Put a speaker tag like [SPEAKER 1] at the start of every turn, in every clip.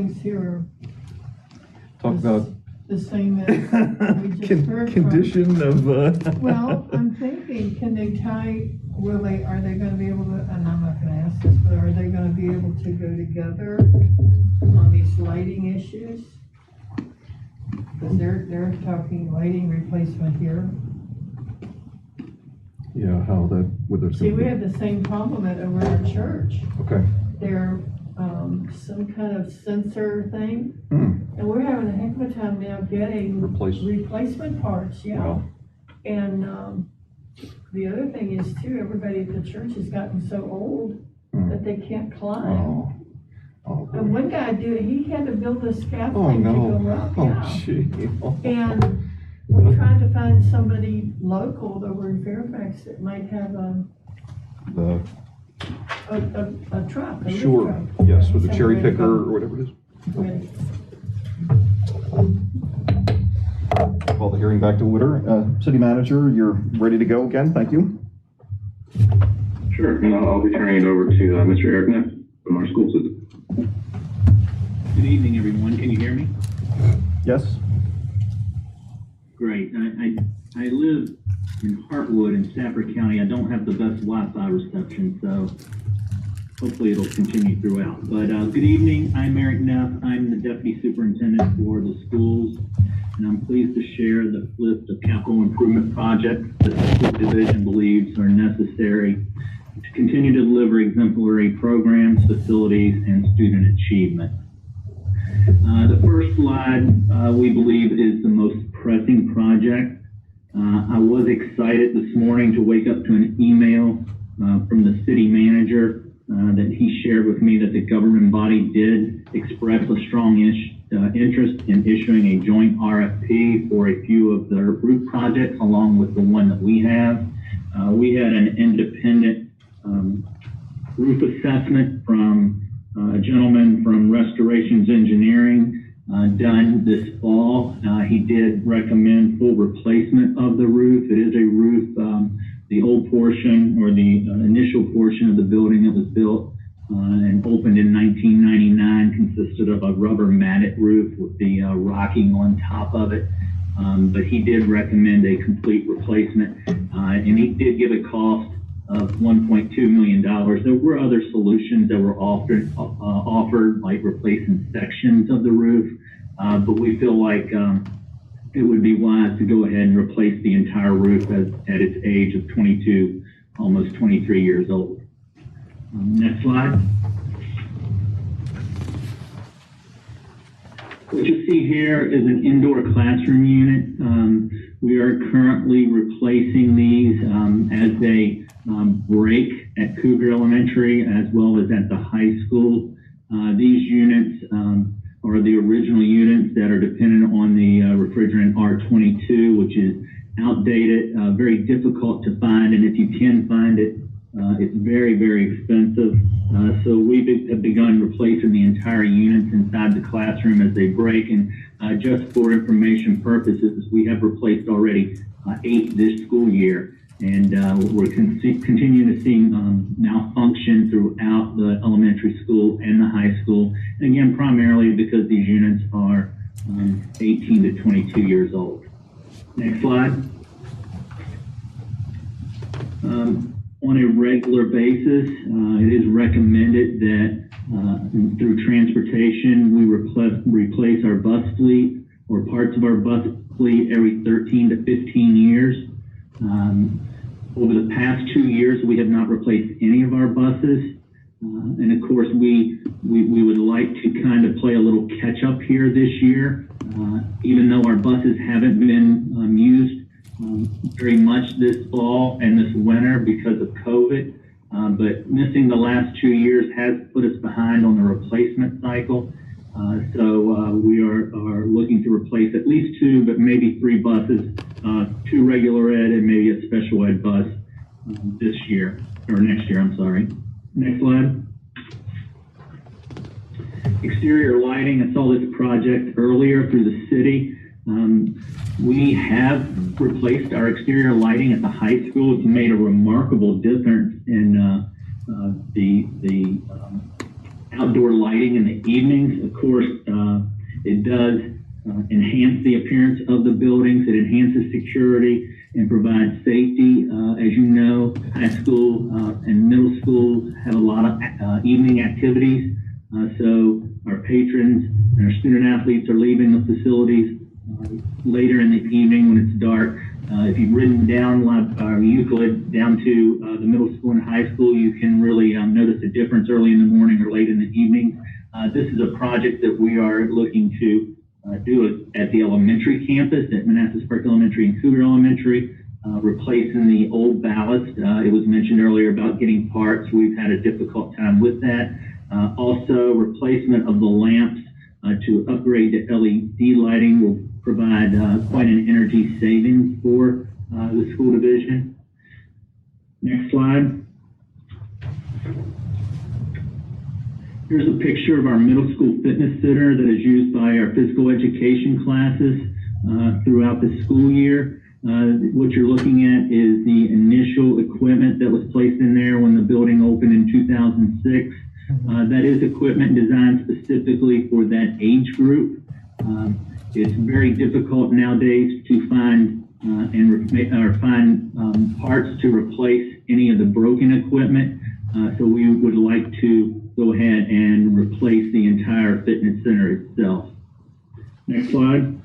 [SPEAKER 1] here
[SPEAKER 2] Talk about
[SPEAKER 1] the same as we just heard
[SPEAKER 2] condition of.
[SPEAKER 1] Well, I'm thinking, can they tie? Are they going to be able to? And I'm not going to ask this, but are they going to be able to go together on these lighting issues? Because they're talking lighting replacement here.
[SPEAKER 2] Yeah, how that with their.
[SPEAKER 1] See, we have the same problem over at our church.
[SPEAKER 2] Okay.
[SPEAKER 1] They're some kind of sensor thing, and we're having a heck of a time now getting replacement parts. Yeah,
[SPEAKER 2] wow.
[SPEAKER 1] And the other thing is too, everybody at the church has gotten so old that they can't climb.
[SPEAKER 2] Oh,
[SPEAKER 1] and one guy he had to build a scaffolding to go up. And we're trying to find somebody local over in Fairfax that might have a truck.
[SPEAKER 2] Sure.
[SPEAKER 1] Truck.
[SPEAKER 2] Yes, with a cherry picker or whatever it is.
[SPEAKER 1] Ready.
[SPEAKER 2] Call the hearing back to order. City Manager, you're ready to go again. Thank you.
[SPEAKER 3] Sure, and I'll be turning it over to Mr. Eric Neff from our school system.
[SPEAKER 4] Good evening, everyone. Can you hear me?
[SPEAKER 2] Yes.
[SPEAKER 4] Great. I live in Hartwood in Stafford County. I don't have the best Wi-Fi reception, so hopefully it'll continue throughout. But good evening. I'm Eric Neff. I'm the Deputy Superintendent for the schools, and I'm pleased to share the list of capital improvement projects that the school division believes are necessary to continue to deliver exemplary programs, facilities, and student achievement. The first slide, we believe, is the most pressing project. I was excited this morning to wake up to an email from the city manager that he shared with me that the government body did express a strong interest in issuing a joint RFP for a few of their roof projects along with the one that we have. We had an independent roof assessment from a gentleman from Restorations Engineering done this fall. He did recommend full replacement of the roof. It is a roof, the old portion or the initial portion of the building that was built and opened in 1999 consisted of a rubber matted roof with the rocking on top of it. But he did recommend a complete replacement, and he did give a cost of $1.2 million. There were other solutions that were offered, like replacing sections of the roof, but we feel like it would be wise to go ahead and replace the entire roof at its age of 22, almost 23 years old. Next slide. What you see here is an indoor classroom unit. We are currently replacing these as they break at Cougar Elementary as well as at the high school. These units are the original units that are dependent on the refrigerant R22, which is outdated, very difficult to find, and if you can find it, it's very, very expensive. So we have begun replacing the entire units inside the classroom as they break, and just for information purposes, we have replaced already 8 this school year, and we're continuing to see malfunction throughout the elementary school and the high school, and again, primarily because these units are 18 to 22 years old. Next slide. On a regular basis, it is recommended that through transportation, we replace our bus fleet or parts of our bus fleet every 13 to 15 years. Over the past 2 years, we have not replaced any of our buses. And of course, we would like to kind of play a little catch up here this year, even though our buses haven't been used very much this fall and this winter because of COVID, but missing the last 2 years has put us behind on the replacement cycle. So we are looking to replace at least 2, but maybe 3 buses, 2 regular ed and maybe a special ed bus this year, or next year, I'm sorry. Next slide. Exterior lighting, I saw this project earlier through the city. We have replaced our exterior lighting at the high school. It's made a remarkable difference in the outdoor lighting in the evenings. Of course, it does enhance the appearance of the buildings. It enhances security and provides safety. As you know, high school and middle school have a lot of evening activities. So our patrons and our student athletes are leaving the facilities later in the evening when it's dark. If you've ridden down Euclid down to the middle school and high school, you can really notice a difference early in the morning or late in the evening. This is a project that we are looking to do at the elementary campus at Manassas Park Elementary and Cougar Elementary, replacing the old ballast. It was mentioned earlier about getting parts. We've had a difficult time with that. Also, replacement of the lamps to upgrade to LED lighting will provide quite an energy savings for the school division. Next slide. Here's a picture of our middle school fitness center that is used by our physical education classes throughout the school year. What you're looking at is the initial equipment that was placed in there when the building opened in 2006. That is equipment designed specifically for that age group. It's very difficult nowadays to find parts to replace any of the broken equipment. So we would like to go ahead and replace the entire fitness center itself. Next slide.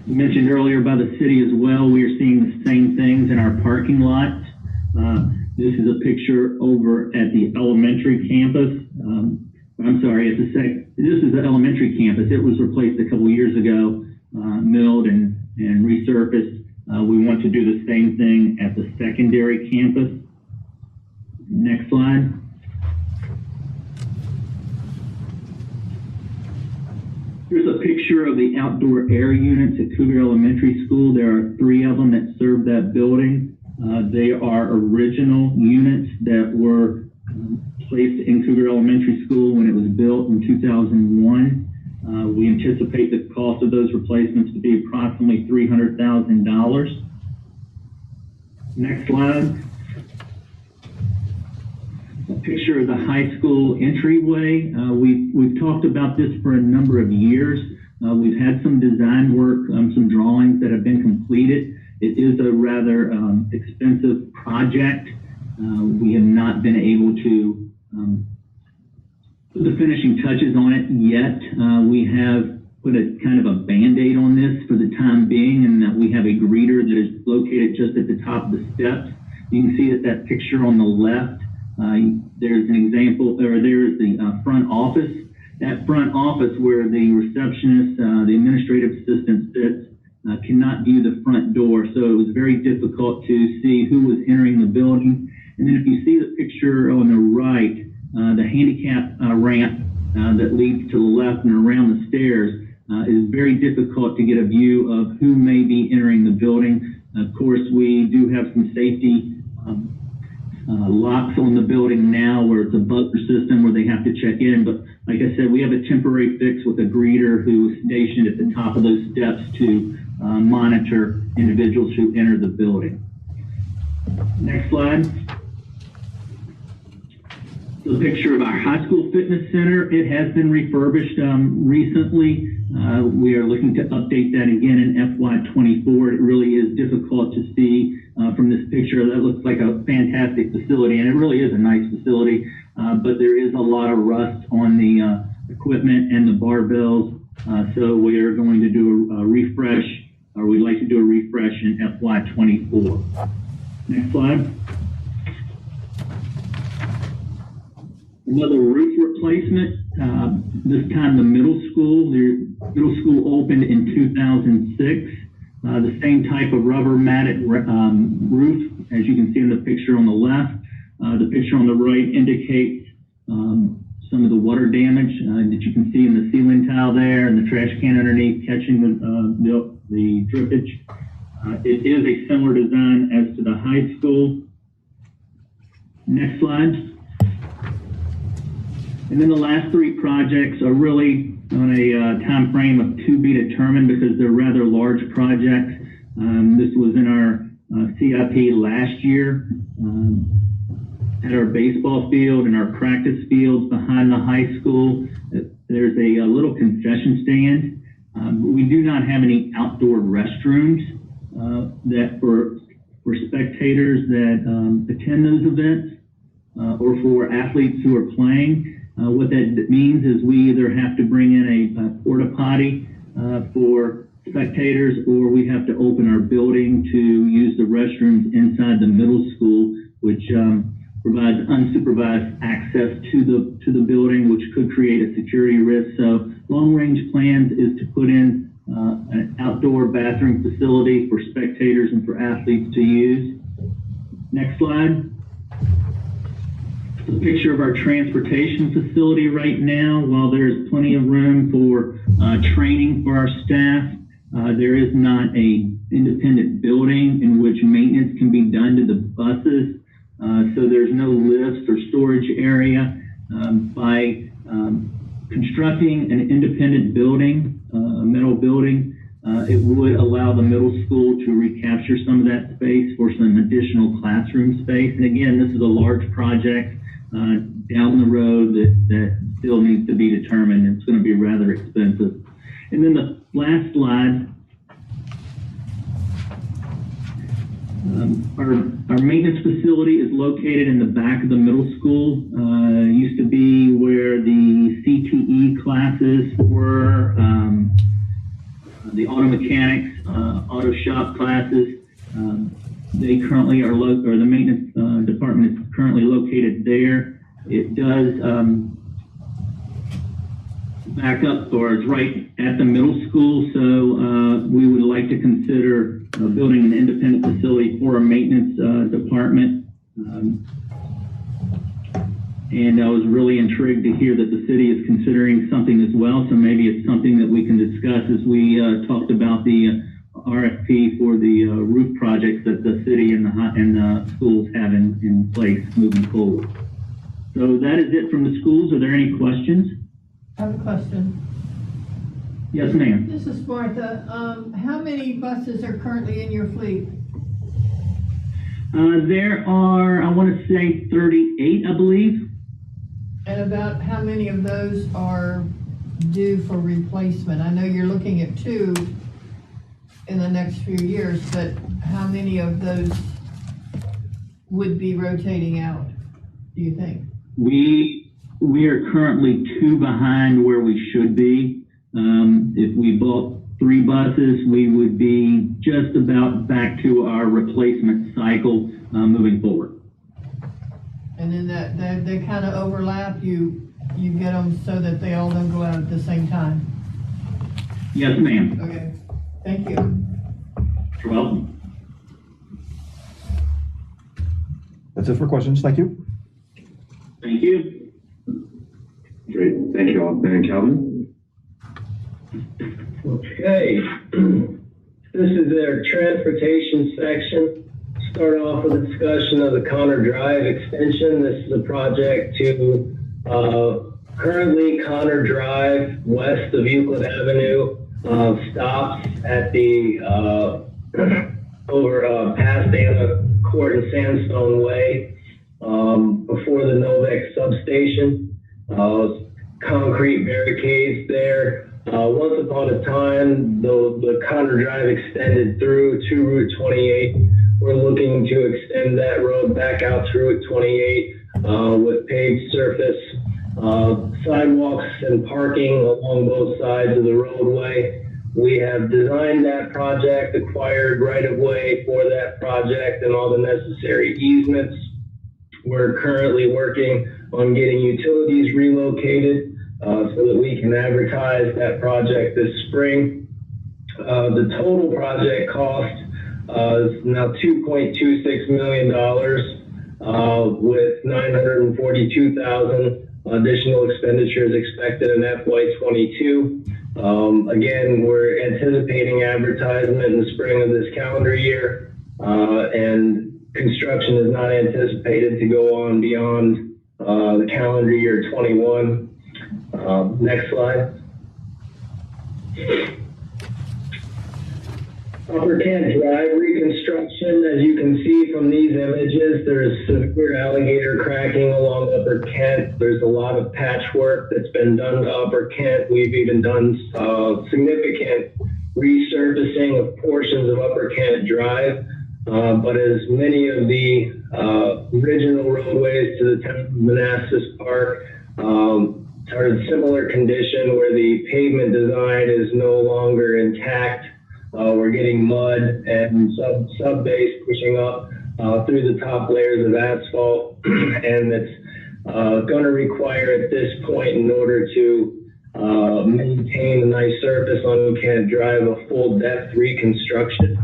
[SPEAKER 4] Mentioned earlier by the city as well, we are seeing the same things in our parking lot. This is a picture over at the elementary campus. This is the elementary campus. It was replaced a couple years ago, milled and resurfaced. We want to do the same thing at the secondary campus. Next slide. Here's a picture of the outdoor air units at Cougar Elementary School. There are 3 of them that serve that building. They are original units that were placed in Cougar Elementary School when it was built in 2001. We anticipate the cost of those replacements to be approximately $300,000. Next slide. A picture of the high school entryway. We've talked about this for a number of years. We've had some design work, some drawings that have been completed. It is a rather expensive project. We have not been able to put the finishing touches on it yet. We have put a kind of a Band-Aid on this for the time being, and that we have a greeter that is located just at the top of the steps. You can see that picture on the left. There's an example, or there's the front office. That front office where the receptionist, the administrative assistant sits, cannot view the front door. So it was very difficult to see who was entering the building. And then if you see the picture on the right, the handicap ramp that leads to the left and around the stairs is very difficult to get a view of who may be entering the building. Of course, we do have some safety locks on the building now where it's a buzzer system where they have to check in. But like I said, we have a temporary fix with a greeter who is stationed at the top of those steps to monitor individuals who enter the building. Next slide. So a picture of our high school fitness center. It has been refurbished recently. We are looking to update that again in FY24. It really is difficult to see from this picture. That looks like a fantastic facility, and it really is a nice facility, but there is a lot of rust on the equipment and the barbells. So we are going to do a refresh, or we'd like to do a refresh in FY24. Next slide. Another roof replacement, this time the middle school. The middle school opened in 2006. The same type of rubber matted roof, as you can see in the picture on the left. The picture on the right indicates some of the water damage that you can see in the ceiling tile there and the trash can underneath catching the drippage. It is a similar design as to the high school. Next slide. And then the last 3 projects are really on a time frame of to be determined because they're rather large projects. This was in our CIP last year. at our baseball field and our practice fields behind the high school, there's a little concession stand. We do not have any outdoor restrooms that for spectators that attend those events or for athletes who are playing. What that means is we either have to bring in a porta potty for spectators, or we have to open our building to use the restrooms inside the middle school, which provides unsupervised access to the building, which could create a security risk. So long-range plans is to put in an outdoor bathroom facility for spectators and for athletes to use. Next slide. A picture of our transportation facility right now. While there's plenty of room for training for our staff, there is not an independent building in which maintenance can be done to the buses. So there's no lifts or storage area. By constructing an independent building, a metal building, it would allow the middle school to recapture some of that space for some additional classroom space. And again, this is a large project down the road that still needs to be determined. It's going to be rather expensive. And then the last slide, our maintenance facility is located in the back of the middle school. Used to be where the CTE classes were, the auto mechanics, auto shop classes. They currently are or the maintenance department is currently located there. It does back up, or it's right at the middle school. So we would like to consider building an independent facility for our maintenance department. And I was really intrigued to hear that the city is considering something as well. So maybe it's something that we can discuss as we talked about the RFP for the roof projects that the city and the schools have in place moving forward. So that is it from the schools. Are there any questions?
[SPEAKER 1] I have a question.
[SPEAKER 4] Yes, ma'am.
[SPEAKER 1] This is Martha. How many buses are currently in your fleet?
[SPEAKER 4] There are, I want to say 38, I believe.
[SPEAKER 1] And about how many of those are due for replacement? I know you're looking at 2 in the next few years, but how many of those would be rotating out, do you think?
[SPEAKER 4] We are currently 2 behind where we should be. If we bought 3 buses, we would be just about back to our replacement cycle moving forward.
[SPEAKER 1] And then they kind of overlap, you get them so that they all don't go out at the same time?
[SPEAKER 4] Yes, ma'am.
[SPEAKER 1] Okay, thank you.
[SPEAKER 4] You're welcome.
[SPEAKER 2] That's it for questions. Thank you.
[SPEAKER 4] Thank you.
[SPEAKER 3] Great, thank you all. Ben and Calvin?
[SPEAKER 5] Okay, this is their transportation section. Start off with a discussion of the Connor Drive extension. This is a project to currently Connor Drive west of Euclid Avenue stops at the past Anna Court and Sandstone Way before the Novex substation. Concrete barricades there. Once upon a time, the Connor Drive extended through to Route 28. We're looking to extend that road back out to Route 28 with paved surface, sidewalks and parking along both sides of the roadway. We have designed that project, acquired right-of-way for that project and all the necessary easements. We're currently working on getting utilities relocated so that we can advertise that project this spring. The total project cost is now $2.26 million with $942,000 additional expenditures expected in FY22. Again, we're anticipating advertisement in the spring of this calendar year, and construction is not anticipated to go on beyond the calendar year 21. Next slide. Upper Kent Drive reconstruction. As you can see from these images, there's severe alligator cracking along Upper Kent. There's a lot of patchwork that's been done to Upper Kent. We've even done significant resurfacing of portions of Upper Kent Drive. But as many of the original roadways to the town of Manassas Park are in similar condition where the pavement design is no longer intact. We're getting mud and sub-base pushing up through the top layers of asphalt, and it's going to require at this point, in order to maintain a nice surface on Kent Drive, a full depth reconstruction.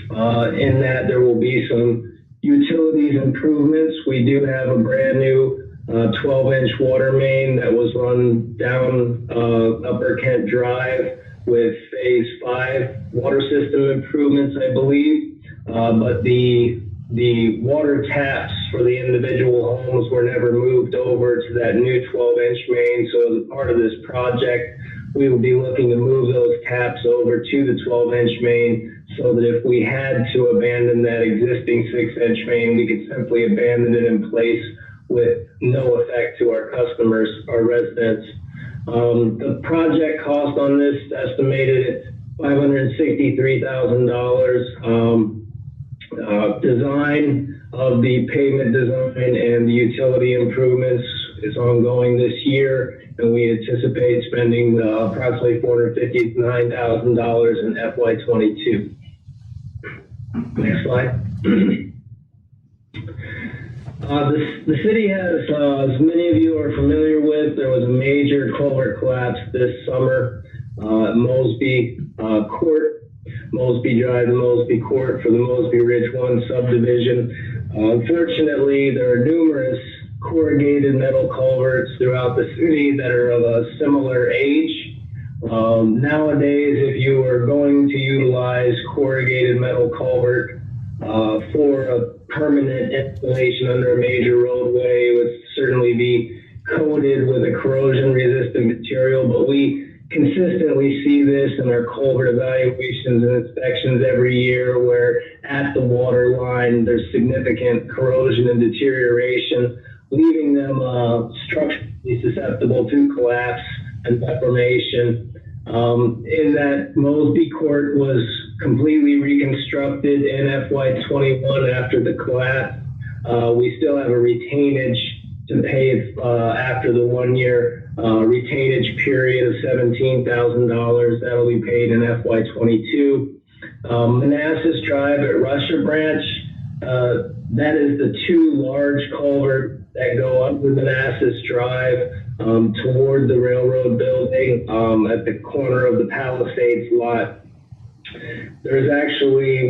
[SPEAKER 5] In that there will be some utilities improvements. We do have a brand new 12-inch water main that was run down Upper Kent Drive with phase 5 water system improvements, I believe. But the water taps for the individual homes were never moved over to that new 12-inch main. So as a part of this project, we will be looking to move those taps over to the 12-inch main, so that if we had to abandon that existing 6-inch main, we could simply abandon it in place with no effect to our customers, our residents. The project cost on this estimated at $563,000. Design of the pavement design and the utility improvements is ongoing this year, and we anticipate spending approximately $459,000 in FY22. Next slide. The city has, as many of you are familiar with, there was a major culvert collapse this summer at Mosby Court, Mosby Drive and Mosby Court for the Mosby Ridge 1 subdivision. Unfortunately, there are numerous corrugated metal culverts throughout the city that are of a similar age. Nowadays, if you are going to utilize corrugated metal culvert for a permanent installation under a major roadway, it would certainly be coated with a corrosion-resistant material, but we consistently see this in our culvert evaluations and inspections every year, where at the water line there's significant corrosion and deterioration, leaving them structurally susceptible to collapse and deformation. In that, Mosby Court was completely reconstructed in FY21 after the collapse. We still have a retainage to pay after the 1-year retainage period of $17,000. That'll be paid in FY22. Manassas Drive at Russia Branch, that is the 2 large culverts that go up with Manassas Drive toward the railroad building at the corner of the Palisades lot. There's actually,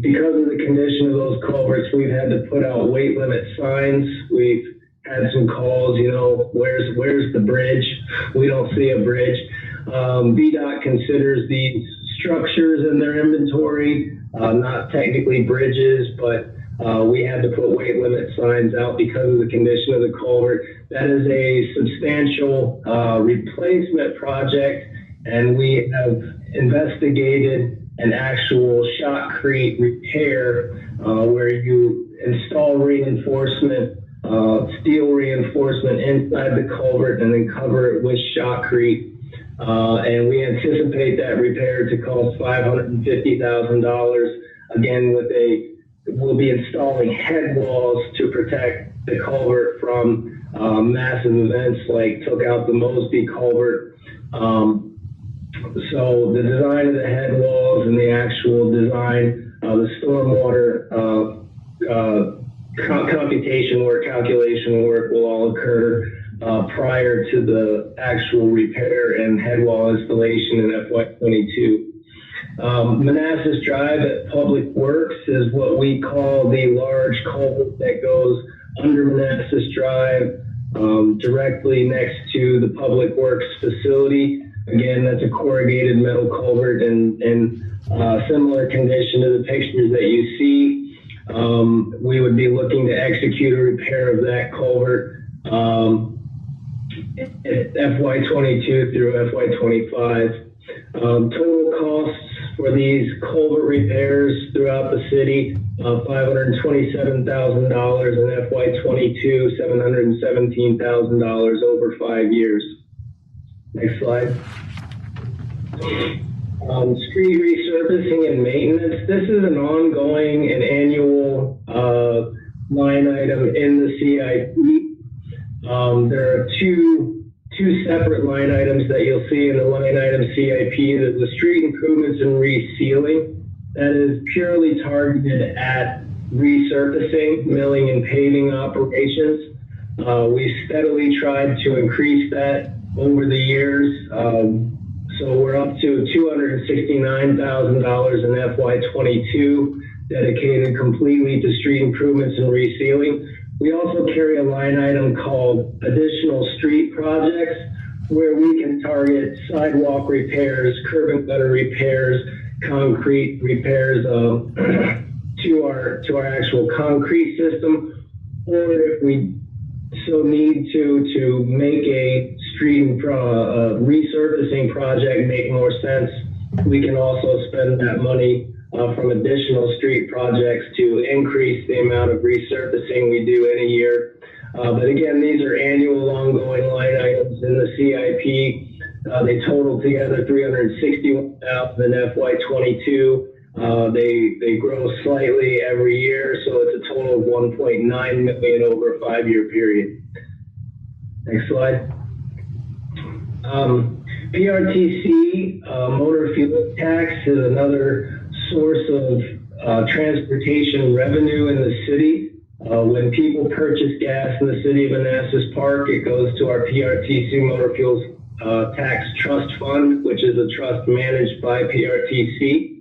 [SPEAKER 5] because of the condition of those culverts, we've had to put out weight limit signs. We've had some calls, where's the bridge? We don't see a bridge. VDOT considers these structures in their inventory, not technically bridges, but we had to put weight limit signs out because of the condition of the culvert. That is a substantial replacement project, and we have investigated an actual shotcrete repair where you install reinforcement, steel reinforcement inside the culvert and then cover it with shotcrete. And we anticipate that repair to cost $550,000. Again, we'll be installing head walls to protect the culvert from massive events like took out the Mosby culvert. So the design of the head walls and the actual design, the stormwater computation work, calculation work will all occur prior to the actual repair and head wall installation in FY22. Manassas Drive at Public Works is what we call the large culvert that goes under Manassas Drive, directly next to the Public Works facility. Again, that's a corrugated metal culvert in similar condition to the pictures that you see. We would be looking to execute a repair of that culvert FY22 through FY25. Total costs for these culvert repairs throughout the city, $527,000 in FY22, $717,000 over 5 years. Next slide. Street resurfacing and maintenance. This is an ongoing and annual line item in the CIP. There are two separate line items that you'll see in the line item CIP. There's the street improvements and resealing. That is purely targeted at resurfacing, milling and paving operations. We steadily tried to increase that over the years. So we're up to $269,000 in FY22, dedicated completely to street improvements and resealing. We also carry a line item called additional street projects, where we can target sidewalk repairs, curb and gutter repairs, concrete repairs to our actual concrete system, or if we so need to make a street resurfacing project make more sense, we can also spend that money from additional street projects to increase the amount of resurfacing we do in a year. But again, these are annual ongoing line items in the CIP. They total together $361,000 in FY22. They grow slightly every year, so it's a total of $1.9 million over a 5-year period. Next slide. PRTC, motor fuel tax, is another source of transportation revenue in the city. When people purchase gas in the city of Manassas Park, it goes to our PRTC Motor Fuels Tax Trust Fund, which is a trust managed by PRTC.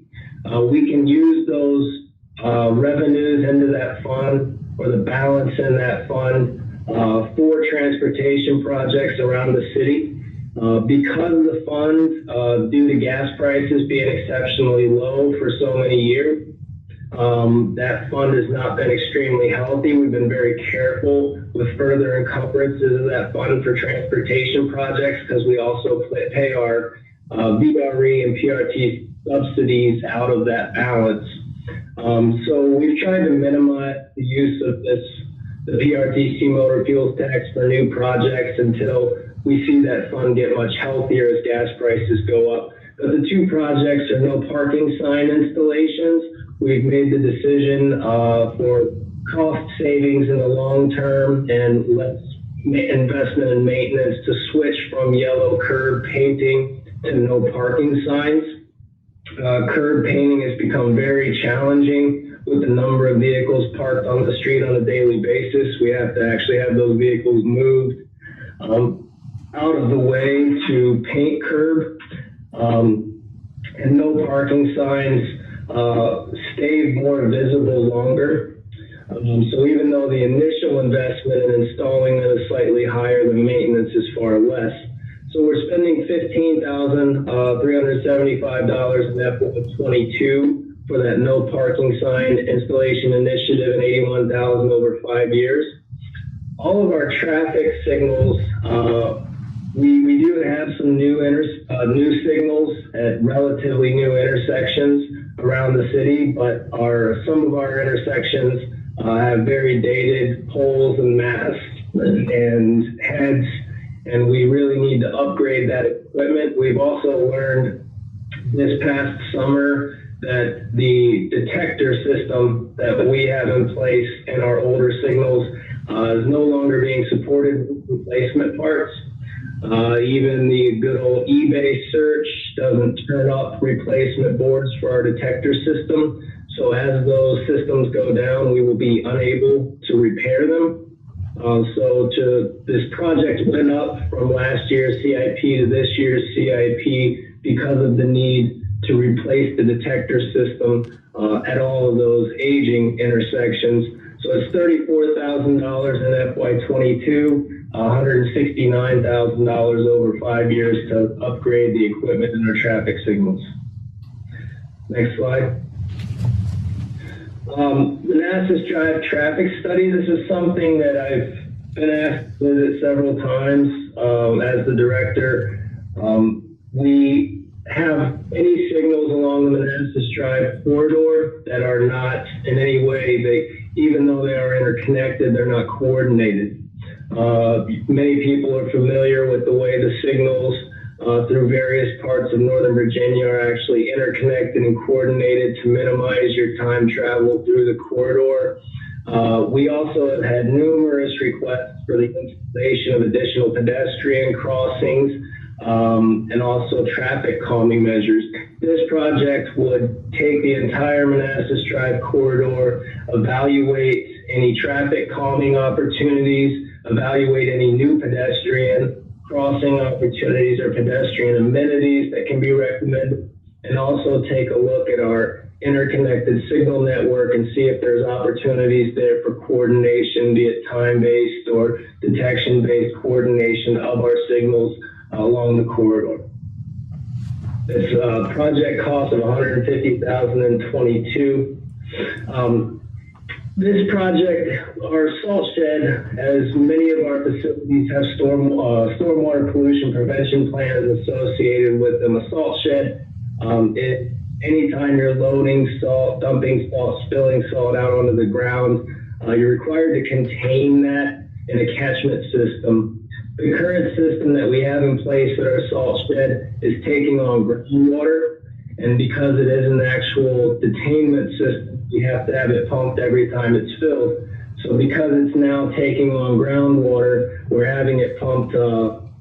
[SPEAKER 5] We can use those revenues into that fund, or the balance in that fund, for transportation projects around the city. Because the fund, due to gas prices being exceptionally low for so many years, that fund has not been extremely healthy. We've been very careful with further encumbrances of that fund for transportation projects, because we also pay our VRE and PRT subsidies out of that balance. So we've tried to minimize the use of the PRTC motor fuels tax for new projects until we see that fund get much healthier as gas prices go up. But the two projects are no parking sign installations. We've made the decision for cost savings in the long term and less investment in maintenance to switch from yellow curb painting to no parking signs. Curb painting has become very challenging with the number of vehicles parked on the street on a daily basis. We have to actually have those vehicles moved out of the way to paint curb. And no parking signs stay more visible longer. So even though the initial investment in installing them is slightly higher, the maintenance is far less. So we're spending $15,375 in FY22 for that no parking sign installation initiative, and $81,000 over 5 years. All of our traffic signals, we do have some new signals at relatively new intersections around the city, but some of our intersections have very dated poles and masts and heads, and we really need to upgrade that equipment. We've also learned this past summer that the detector system that we have in place in our older signals is no longer being supported with replacement parts. Even the good old eBay search doesn't turn up replacement boards for our detector system. So as those systems go down, we will be unable to repair them. So this project went up from last year's CIP to this year's CIP because of the need to replace the detector system at all of those aging intersections. So it's $34,000 in FY22, $169,000 over 5 years to upgrade the equipment in our traffic signals. Next slide. Manassas Drive traffic study. This is something that I've been asked to visit several times as the director. We have any signals along the Manassas Drive corridor that are not in any way, even though they are interconnected, they're not coordinated. Many people are familiar with the way the signals through various parts of Northern Virginia are actually interconnected and coordinated to minimize your time travel through the corridor. We also have had numerous requests for the installation of additional pedestrian crossings and also traffic calming measures. This project would take the entire Manassas Drive corridor, evaluate any traffic calming opportunities, evaluate any new pedestrian crossing opportunities or pedestrian amenities that can be recommended, and also take a look at our interconnected signal network and see if there's opportunities there for coordination, be it time-based or detection-based coordination of our signals along the corridor. It's a project cost of $150,022. This project, our salt shed, as many of our facilities have stormwater pollution prevention plans associated with them. A salt shed, anytime you're loading salt, dumping salt, spilling salt out onto the ground, you're required to contain that in a catchment system. The current system that we have in place at our salt shed is taking on groundwater, and because it is an actual detainment system, you have to have it pumped every time it's filled. So because it's now taking on groundwater, we're having it pumped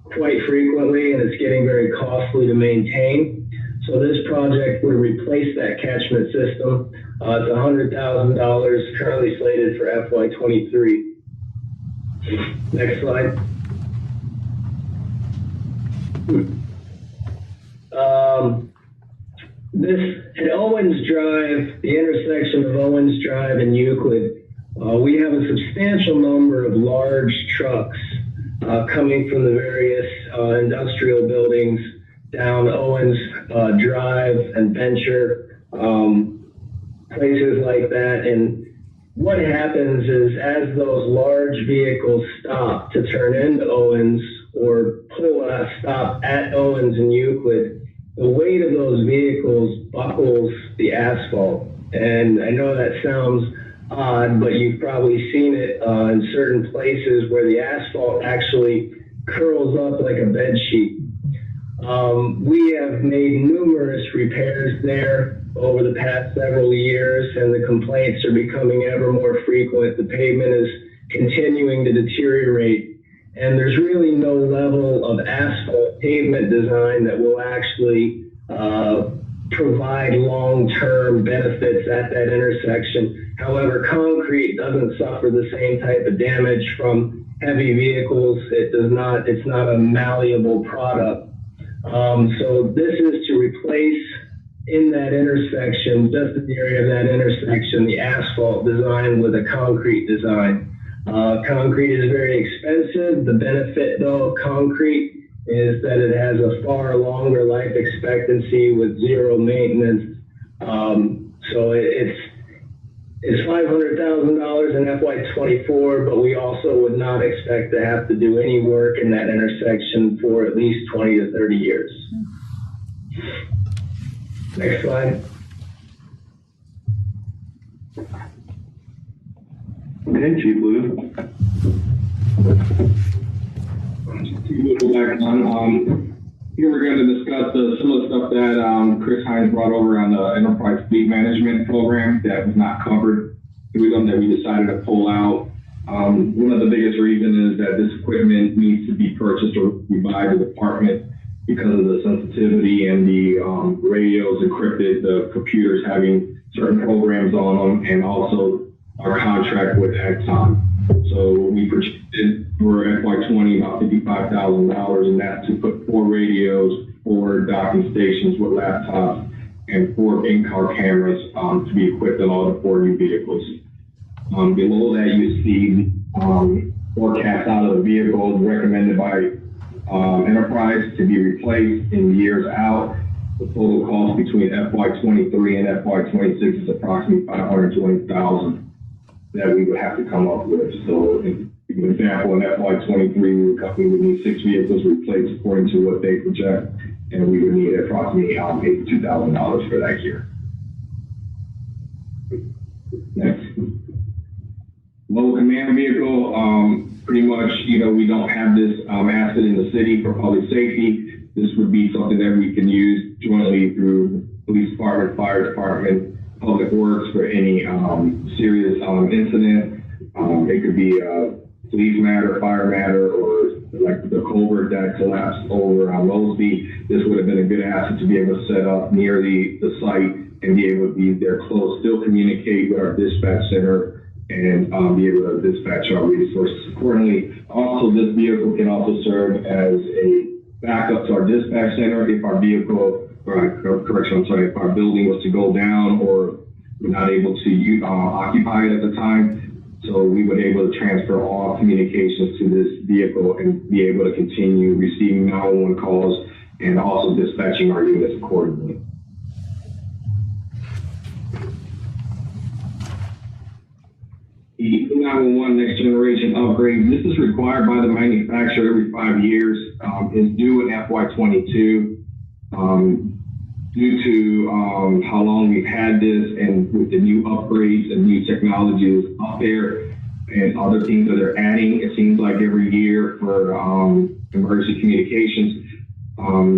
[SPEAKER 5] quite frequently, and it's getting very costly to maintain. So this project would replace that catchment system. It's $100,000, currently slated for FY23. Next slide. This at Owens Drive, the intersection of Owens Drive and Euclid, we have a substantial number of large trucks coming from the various industrial buildings down Owens Drive and Venture, places like that. And what happens is, as those large vehicles stop to turn into Owens or stop at Owens and Euclid, the weight of those vehicles buckles the asphalt. And I know that sounds odd, but you've probably seen it in certain places where the asphalt actually curls up like a bed sheet. We have made numerous repairs there over the past several years, and the complaints are becoming ever more frequent. The pavement is continuing to deteriorate, and there's really no level of asphalt pavement design that will actually provide long-term benefits at that intersection. However, concrete doesn't suffer the same type of damage from heavy vehicles. It's not a malleable product. So this is to replace in that intersection, just in the area of that intersection, the asphalt design with a concrete design. Concrete is very expensive. The benefit, though, of concrete is that it has a far longer life expectancy with zero maintenance. So it's $500,000 in FY24, but we also would not expect to have to do any work in that intersection for at least 20 to 30 years. Next slide.
[SPEAKER 3] Okay, Chief Lou.
[SPEAKER 6] Here we're going to discuss some of the stuff that Chris Hines brought over on the Enterprise Fleet Management Program that was not covered through them that we decided to pull out. One of the biggest reasons is that this equipment needs to be purchased or by the department because of the sensitivity and the radios encrypted, the computers having certain programs on them, and also our contract with Exxon. So we projected for FY20 about $55,000, and that's to put 4 radios, 4 docking stations with laptops, and 4 in-car cameras to be equipped in all the 4 new vehicles. Below that, you see forecasts out of the vehicles recommended by Enterprise to be replaced in years out. The total cost between FY23 and FY26 is approximately $520,000 that we would have to come up with. So, for example, in FY23, we would need 6 vehicles replaced according to what they project. and we would need approximately $82,000 for that year. Next. Mobile command vehicle, pretty much, we don't have this asset in the city for public safety. This would be something that we can use jointly through police department, fire department, public works for any serious incident. It could be a police matter, fire matter, or like the culvert that collapsed over Mosby. This would have been a good asset to be able to set up near the site and be able to be there close, still communicate with our dispatch center and be able to dispatch our resources accordingly. Also, this vehicle can also serve as a backup to our dispatch center if our vehicle, if our building was to go down or we're not able to occupy it at the time. So we would be able to transfer all communications to this vehicle and be able to continue receiving 911 calls and also dispatching our units accordingly. The 911 next generation upgrade, this is required by the manufacturer every 5 years. It's due in FY22. Due to how long we've had this and with the new upgrades and new technologies up there and other things that they're adding, it seems like every year for emergency communications.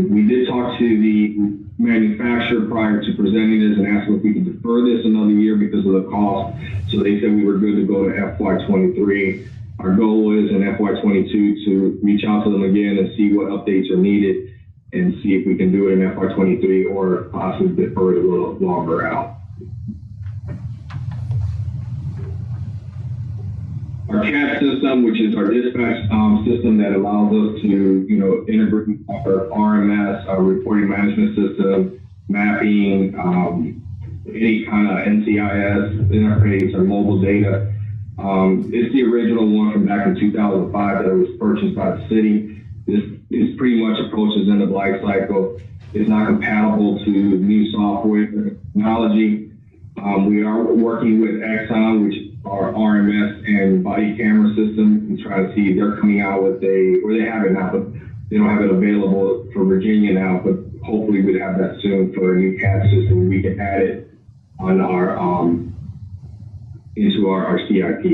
[SPEAKER 6] We did talk to the manufacturer prior to presenting this and asked them if we could defer this another year because of the cost. So they said we were good to go to FY23. Our goal is in FY22 to reach out to them again and see what updates are needed and see if we can do it in FY23 or possibly defer it a little longer out. Our CAT system, which is our dispatch system that allows us to, integrate our RMS, our reporting management system, mapping, any kind of NCIS interface or mobile data. It's the original one from back in 2005 that was purchased by the city. This is pretty much approaches end of life cycle. It's not compatible to new software technology. We are working with Exxon, which are RMS and body camera system, and try to see if they're coming out with or they have it now, but they don't have it available for Virginia now, but hopefully we'd have that soon for a new CAD system. We can add it on our, into our CIP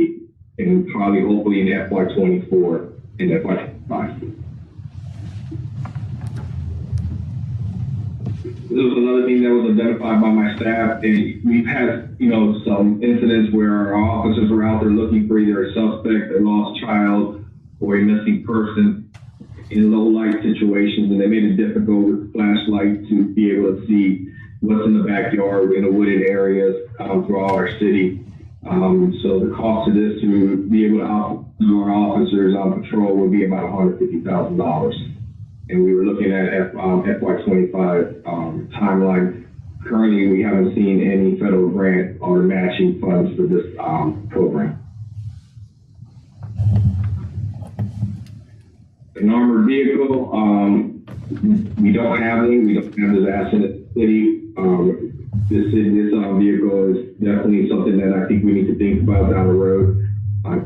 [SPEAKER 6] and probably hopefully in FY24 and FY25. This was another thing that was identified by my staff, and we've had, some incidents where our officers were out there looking for either a suspect, a lost child, or a missing person in low light situations, and they made it difficult with flashlight to be able to see what's in the backyard in the wooded areas throughout our city. So the cost of this to be able to do our officers on patrol would be about $150,000. And we were looking at FY25 timeline. Currently, we haven't seen any federal grant or matching funds for this program. An armored vehicle, we don't have any. We don't have this asset in the city. This vehicle is definitely something that I think we need to think about down the road.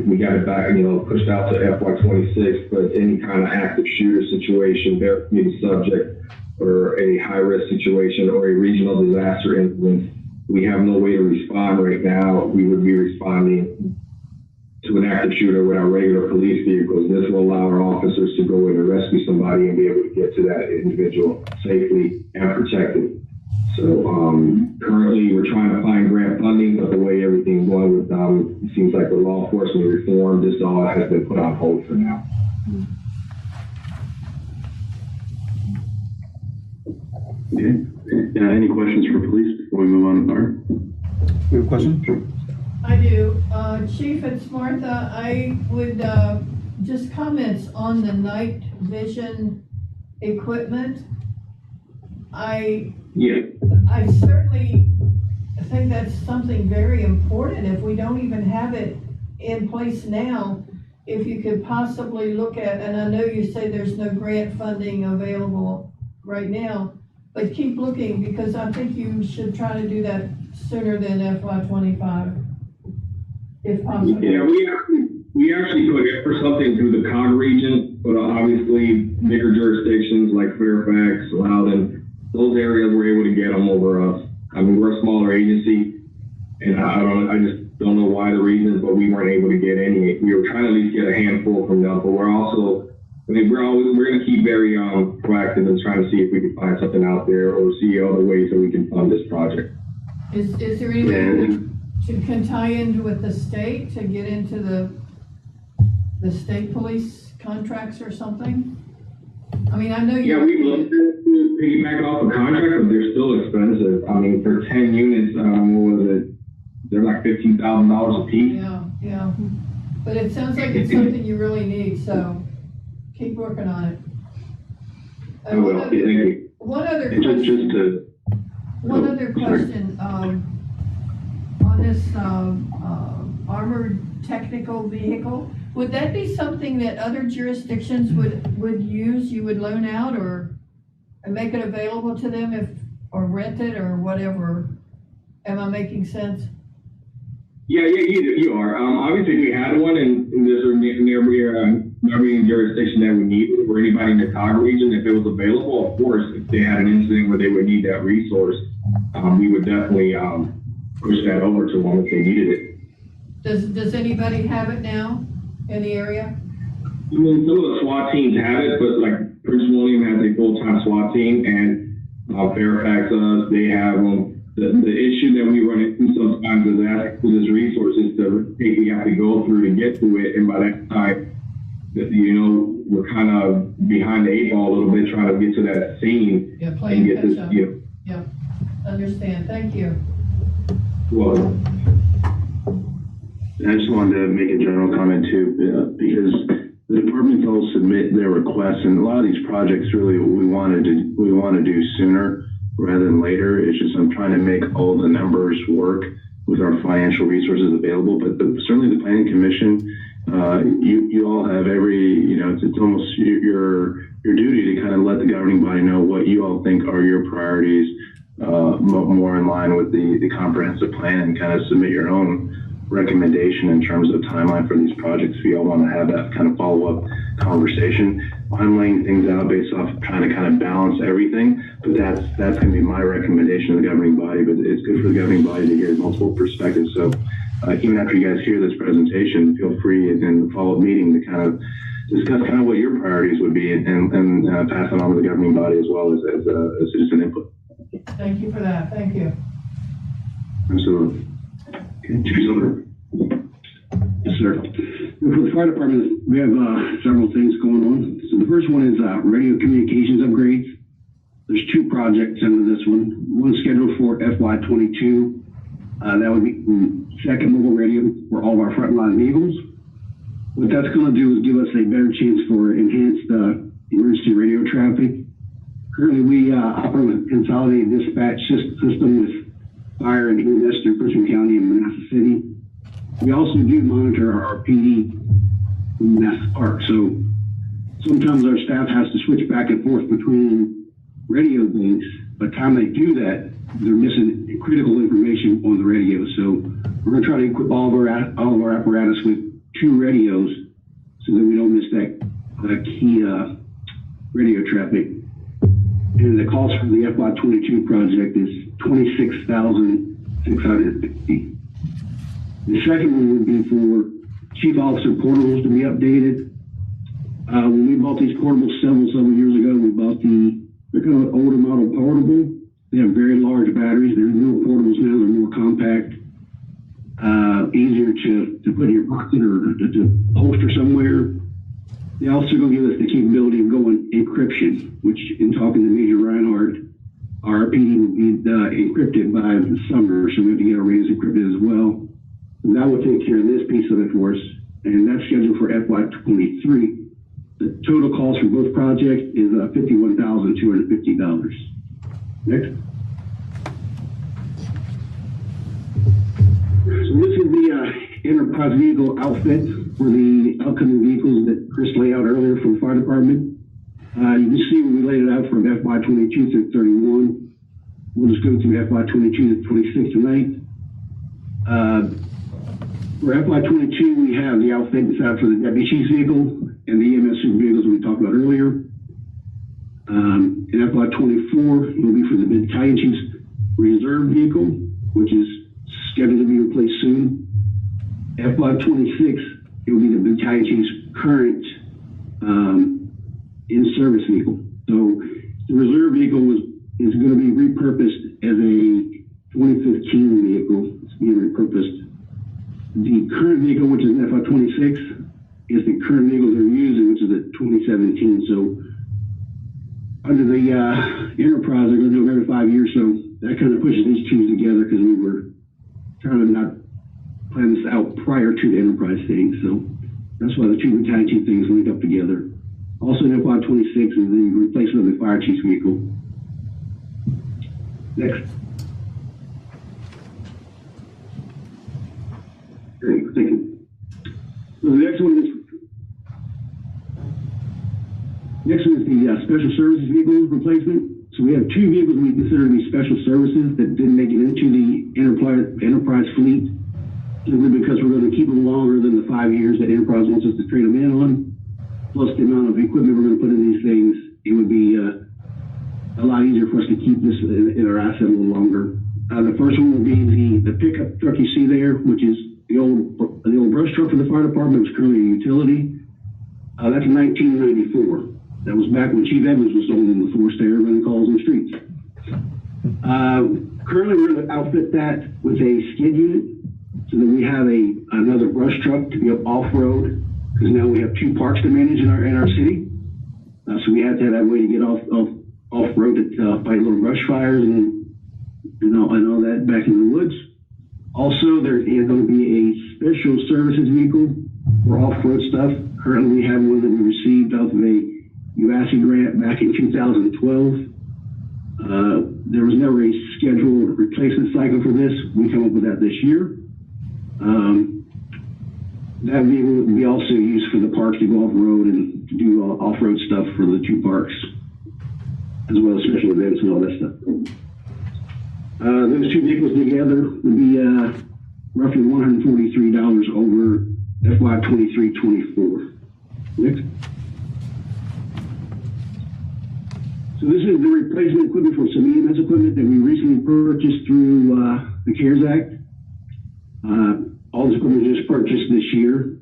[SPEAKER 6] We got it back, pushed out to FY26, but any kind of active shooter situation, there maybe subject or a high risk situation or a regional disaster incident, we have no way to respond right now. We would be responding to an active shooter with our regular police vehicles. This will allow our officers to go in and rescue somebody and be able to get to that individual safely and protected. So currently we're trying to find grant funding, but the way everything's going with it seems like the law enforcement reform, this all has been put on hold for now.
[SPEAKER 3] Okay. Any questions for police before we move on to fire?
[SPEAKER 2] We have a question?
[SPEAKER 1] I do. Chief, it's Martha. I would just comments on the night vision equipment. I certainly think that's something very important. If we don't even have it in place now, if you could possibly look at, and I know you say there's no grant funding available right now, but keep looking, because I think you should try to do that sooner than FY25, if possible.
[SPEAKER 6] Yeah, We actually put in for something through the Cougar region, but obviously bigger jurisdictions like Fairfax, Loudoun, those areas were able to get them over us. I mean, we're a smaller agency, and I just don't know why the reasons, but we weren't able to get any. We were trying to at least get a handful from them, but we're also, I mean, we're going to keep very proactive and trying to see if we can find something out there or see other ways that we can fund this project.
[SPEAKER 1] Is there any way can tie in with the state to get into the state police contracts or something? I mean, I know you.
[SPEAKER 6] Yeah, we looked to piggyback off a contract, but they're still expensive. I mean, for 10 units, what was it? They're like $15,000 a piece.
[SPEAKER 1] Yeah. But it sounds like it's something you really need, so keep working on it.
[SPEAKER 3] I will. Thank you.
[SPEAKER 1] One other
[SPEAKER 3] And
[SPEAKER 1] question. One other question. On this armored technical vehicle, would that be something that other jurisdictions would use? You would loan out or make it available to them or rent it or whatever? Am I making sense?
[SPEAKER 6] Yeah, you are. Obviously, if we had one and there's every jurisdiction that would need it, or anybody in the Cougar region, if it was available, of course, if they had an incident where they would need that resource, we would definitely push that over to them if they needed it.
[SPEAKER 1] Does anybody have it now in the area?
[SPEAKER 6] I mean, some of the SWAT teams have it, but like Prince William has a full-time SWAT team, and Fairfax they have them. The issue that we run into sometimes is asking for this resource is we have to go through to get to it, and by that time, we're kind of behind the 8 ball a little bit trying to get to that scene and get this.
[SPEAKER 1] Yeah, understand. Thank you.
[SPEAKER 6] Well,
[SPEAKER 3] I just wanted to make a general comment too, because the departments all submit their requests, and a lot of these projects really we want to do sooner rather than later. It's just I'm trying to make all the numbers work with our financial resources available. But certainly the Planning Commission, you all have it's almost your duty to kind of let the governing body know what you all think are your priorities, more in line with the comprehensive plan, and kind of submit your own recommendation in terms of timeline for these projects. If you all want to have that kind of follow-up conversation, I'm laying things out based off trying to kind of balance everything, but that's going to be my recommendation to the governing body. But it's good for the governing body to hear multiple perspectives. So even after you guys hear this presentation, feel free in the follow-up meeting to kind of discuss kind of what your priorities would be and pass it on to the governing body as well as citizen input.
[SPEAKER 1] Thank you for that. Thank you.
[SPEAKER 3] Absolutely. Okay, Chief Silver.
[SPEAKER 7] Yes, sir. For the fire department, we have several things going on. So the first one is radio communications upgrades. There's 2 projects under this one. One scheduled for FY22. That would be second mobile radio for all of our frontline vehicles. What that's going to do is give us a better chance for enhanced emergency radio traffic. Currently, we operate a consolidated dispatch system with fire and EMS through Princeton County and Manassas City. We also do monitor our PD in Manassas Park. So sometimes our staff has to switch back and forth between radio banks. By the time they do that, they're missing critical information on the radio. So we're going to try to equip all of our apparatus with 2 radios so that we don't miss that key radio traffic. And the cost for the FY22 project is $26,650. The second one would be for chief officer portables to be updated. When we bought these portables several years ago, we bought they're kind of an older model portable. They have very large batteries. They're newer portables now. They're more compact, easier to put in your pocket or to holster somewhere. They also going to give us the capability of going encryption, which in talking to Major Reinhardt, our PD will be encrypted by the summer, so we have to get our radios encrypted as well. And that will take care of this piece of it for us, and that's scheduled for FY23. The total cost for both projects is $51,250. Next. So this is the enterprise vehicle outfit for the upcoming vehicles that Chris laid out earlier from the fire department. You can see when we laid it out from FY22 through 31. We'll just go through FY22 to 26 tonight. For FY22, we have the outfit set for the deputy chief's vehicle and the EMS super vehicles we talked about earlier. In FY24, it will be for the battalion chief's reserve vehicle, which is scheduled to be replaced soon. FY26, it will be the battalion chief's current in-service vehicle. So the reserve vehicle is going to be repurposed as a 2015 vehicle. It's being repurposed. The current vehicle, which is FY26, is the current vehicle they're using, which is the 2017. So under the enterprise, they're going to do them every 5 years. So that kind of pushes these two together because we were trying to not plan this out prior to the enterprise thing. So that's why the two battalion chief things link up together. Also in FY26 is the replacement of the fire chief's vehicle. Next. Great, thank you. So the next one is the special services vehicle replacement. So we have two vehicles we consider to be special services that didn't make it into the enterprise fleet, simply because we're going to keep them longer than the 5 years that enterprise wants us to trade them in on. Plus the amount of equipment we're going to put in these things, it would be a lot easier for us to keep this in our asset a little longer. The first one will be the pickup truck you see there, which is the old brush truck for the fire department. It was currently a utility. That's 1994. That was back when Chief Evans was sold in the force there, running calls on the streets. Currently, we're going to outfit that with a skid unit so that we have another brush truck to be off-road, because now we have two parks to manage in our city. So we have to have that way to get off-road to fight little brush fires and all that back in the woods. Also, there is going to be a special services vehicle for off-road stuff. Currently, we have one that we received off of a UASI grant back in 2012. There was never a scheduled replacement cycle for this. We come up with that this year. That vehicle will be also used for the parks to go off-road and to do off-road stuff for the two parks, as well as special events and all that stuff. Those two vehicles together would be roughly $143 over FY 23-24. Next. So this is the replacement equipment for some EMS equipment that we recently purchased through the CARES Act. All this equipment was just purchased this year.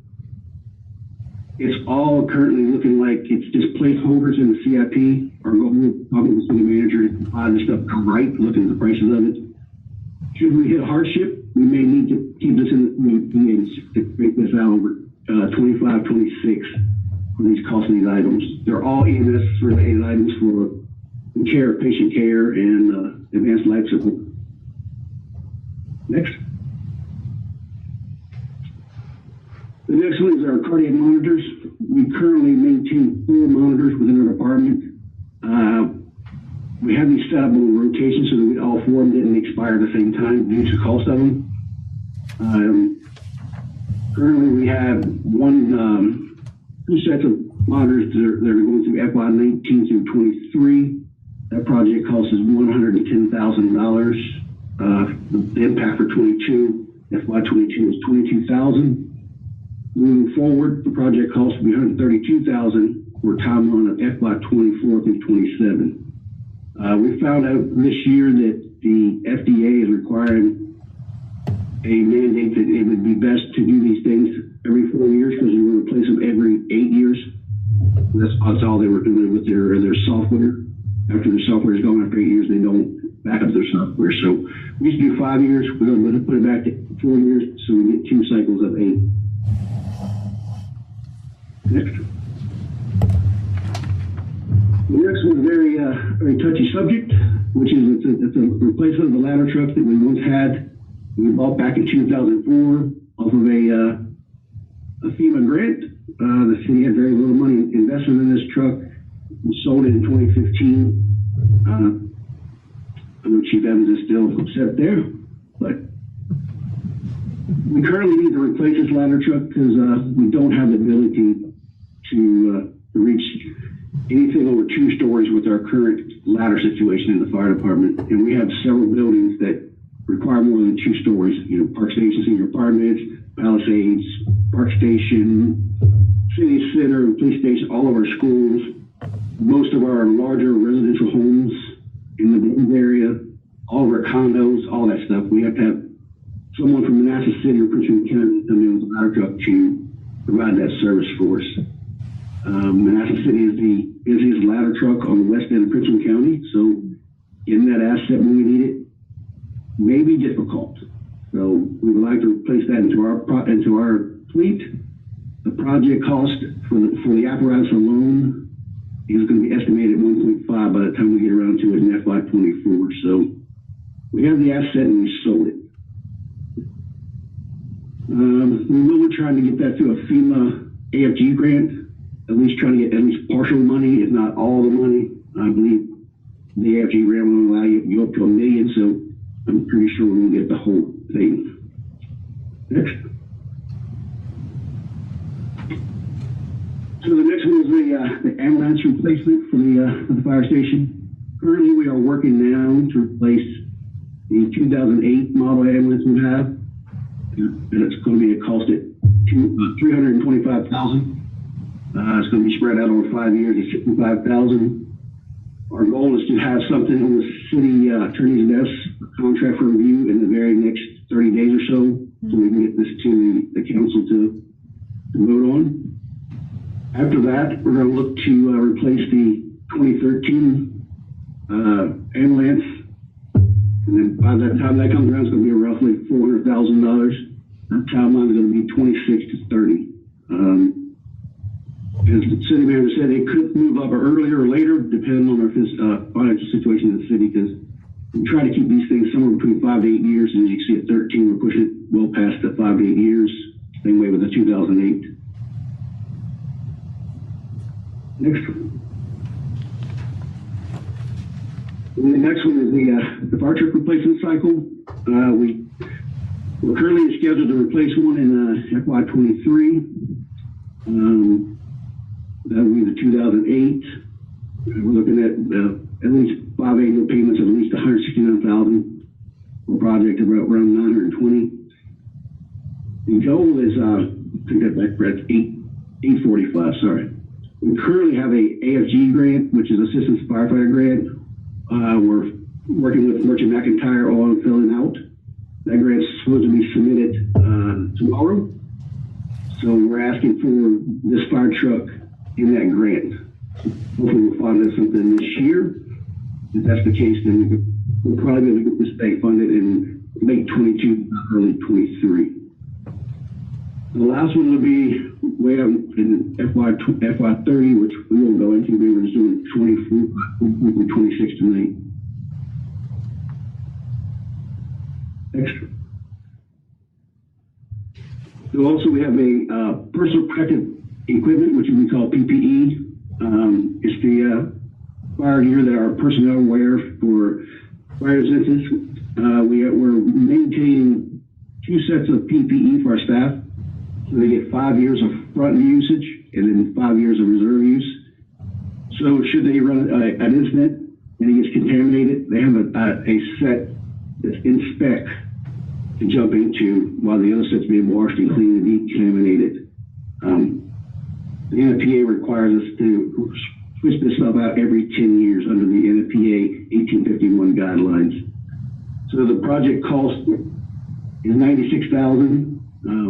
[SPEAKER 7] It's all currently looking like it's just placeholders in the CIP. Our goal is talking to the city manager to buy this stuff right, looking at the prices of it. Should we hit hardship, we may need to keep this in to break this out over 25, 26 for these costly items. They're all EMS related items for care, patient care, and advanced life support. Next. The next one is our cardiac monitors. We currently maintain 4 monitors within our department. We have these set up on rotation so that all 4 of them didn't expire at the same time due to the cost of them. Currently, we have 2 sets of monitors that are going through FY 19 through 23. That project cost is $110,000. The impact for 22, FY 22 is $22,000. Moving forward, the project cost will be $132,000 for a timeline of FY 24 through 27. We found out this year that the FDA is requiring a mandate that it would be best to do these things every 4 years because you will replace them every 8 years. That's all they were doing with their software. After their software is gone after 8 years, they don't back up their software. So we used to do 5 years. We're going to put it back to 4 years so we get 2 cycles of 8. Next. The next one is a very touchy subject, which is it's a replacement of the ladder truck that we once had. We bought back in 2004 off of a FEMA grant. The city had very little money invested in this truck. We sold it in 2015. I know Chief Evans is still upset there, but we currently need to replace this ladder truck because we don't have the ability to reach anything over 2 stories with our current ladder situation in the fire department. And we have several buildings that require more than 2 stories. You know, park stations, senior apartments, Palisades, park station, city center, police station, all of our schools, most of our larger residential homes in the Blues area, all of our condos, all that stuff. We have to have someone from Manassas City or Prince William County come in with a ladder truck to provide that service for us. Manassas City is the busiest ladder truck on the west end of Prince William County, so getting that asset when we need it may be difficult. So we would like to replace that into our fleet. The project cost for the apparatus alone is going to be estimated at 1.5 by the time we get around to it in FY24. So we have the asset and we sold it. We will be trying to get that through a FEMA AFG grant, at least trying to get at least partial money, if not all the money. I believe the AFG grant will allow you to go up to $1 million, so I'm pretty sure we'll get the whole thing. Next. So the next one is the ambulance replacement for the fire station. Currently, we are working now to replace the 2008 model ambulance we have, and it's going to be a cost at $325,000. It's going to be spread out over 5 years at $65,000. Our goal is to have something on the city attorney's desk, a contract for review in the very next 30 days or so we can get this to the council to vote on. After that, we're going to look to replace the 2013 ambulance. And then by the time that comes around, it's going to be roughly $400,000. That timeline is going to be 26 to 30. As the city manager said, it could move up earlier or later, depending on our financial situation in the city, because we try to keep these things somewhere between 5 to 8 years, and as you can see at 13, we're pushing it well past the 5 to 8 years. Same way with the 2008. Next one. And the next one is the fire truck replacement cycle. We're currently scheduled to replace one in FY23. That would be the 2008. We're looking at least 5 annual payments of at least $169,000 for a project of around $920. The goal is, take that back, Brett, $845, sorry. We currently have a AFG grant, which is Assistance Firefighter Grant. We're working with Merchant McIntyre on filling out. That grant's supposed to be submitted tomorrow. So we're asking for this fire truck in that grant. Hopefully we'll find something this year. If that's the case, then we'll probably be able to get this thing funded in late 22, early 23. The last one will be way up in FY30, which we won't go into. We were just doing 26 tonight. Next. So also we have a personal protective equipment, which we call PPE. It's the fire gear that our personnel wear for fire incidents. We're maintaining 2 sets of PPE for our staff. So they get 5 years of front usage and then 5 years of reserve use. So should they run an incident and it gets contaminated, they have a set that's in spec to jump into while the other set's being washed and cleaned and decontaminated. The NFPA requires us to switch this stuff out every 10 years under the NFPA 1851 guidelines. So the project cost is $96,000.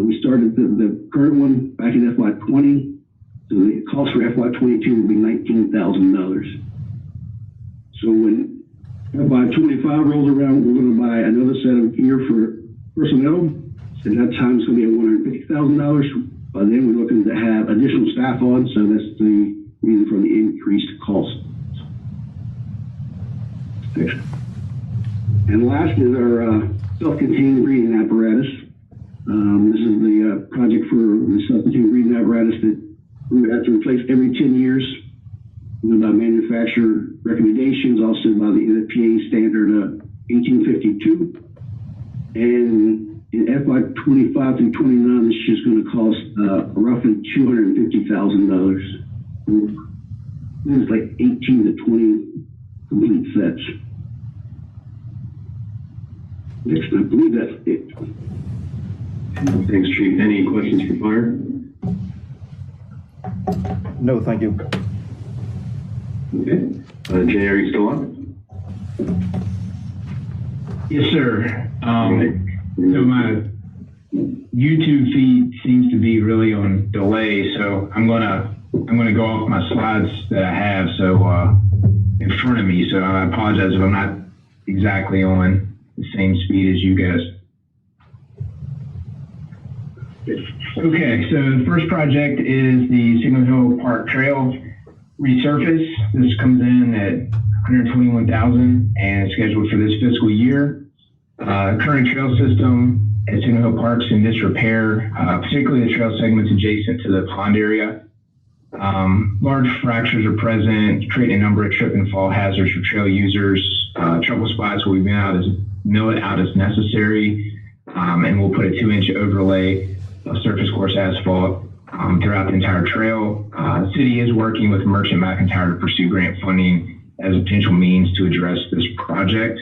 [SPEAKER 7] We started the current one back in FY20, so the cost for FY22 will be $19,000. So when FY25 rolls around, we're going to buy another set of gear for personnel. At that time, it's going to be $150,000. By then, we're looking to have additional staff on, so that's the reason for the increased cost. Next. And last is our self-contained breathing apparatus. This is the project for the self-contained breathing apparatus that we would have to replace every 10 years. By manufacturer recommendations, also by the NFPA standard 1852. And in FY25 through 29, this is just going to cost roughly $250,000. It's like 18 to 20 complete sets. Next, I believe that's it.
[SPEAKER 3] Thanks, Chief. Any questions for fire?
[SPEAKER 2] No, thank you.
[SPEAKER 3] Okay. Jay, are you still on?
[SPEAKER 8] Yes, sir. So my YouTube feed seems to be really on delay, so I'm gonna go off my slides that I have in front of me. So I apologize if I'm not exactly on the same speed as you guys. Okay, so the first project is the Signal Hill Park Trail resurface. This comes in at $121,000 and is scheduled for this fiscal year. Current trail system at Signal Hill Park's in disrepair, particularly the trail segments adjacent to the pond area. Large fractures are present, creating a number of trip and fall hazards for trail users. Trouble spots will be mill it out as necessary, and we'll put a 2-inch overlay of surface course asphalt throughout the entire trail. The city is working with Merchant McIntyre to pursue grant funding as a potential means to address this project.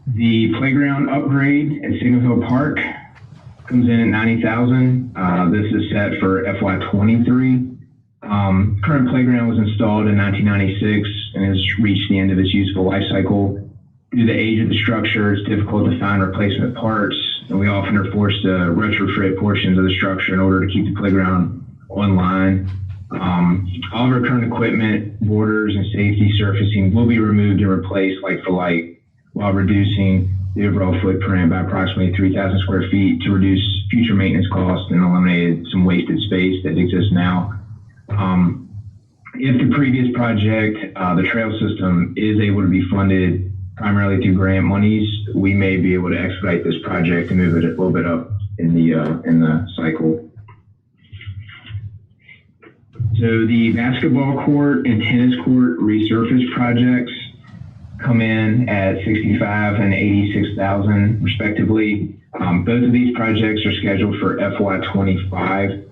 [SPEAKER 8] The playground upgrade at Signal Hill Park comes in at $90,000. This is set for FY23. Current playground was installed in 1996 and has reached the end of its useful life cycle. Due to the age of the structure, it's difficult to find replacement parts, and we often are forced to retrofit portions of the structure in order to keep the playground online. All of our current equipment, borders, and safety surfacing will be removed and replaced like for like, while reducing the overall footprint by approximately 3,000 square feet to reduce future maintenance costs and eliminate some wasted space that exists now. If the previous project, the trail system, is able to be funded primarily through grant monies, we may be able to expedite this project and move it a little bit up in the cycle. So the basketball court and tennis court resurface projects come in at $65,000 and $86,000 respectively. Both of these projects are scheduled for FY25.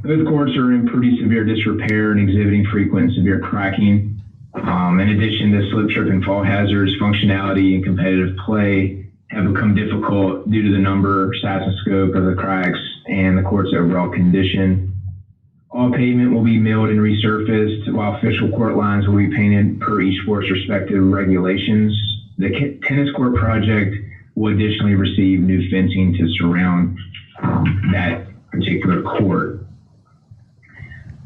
[SPEAKER 8] Both courts are in pretty severe disrepair and exhibiting frequent and severe cracking. In addition to slip, trip, and fall hazards, functionality and competitive play have become difficult due to the number, size, and scope of the cracks and the court's overall condition. All pavement will be milled and resurfaced, while official court lines will be painted per each sport's respective regulations. The tennis court project will additionally receive new fencing to surround that particular court.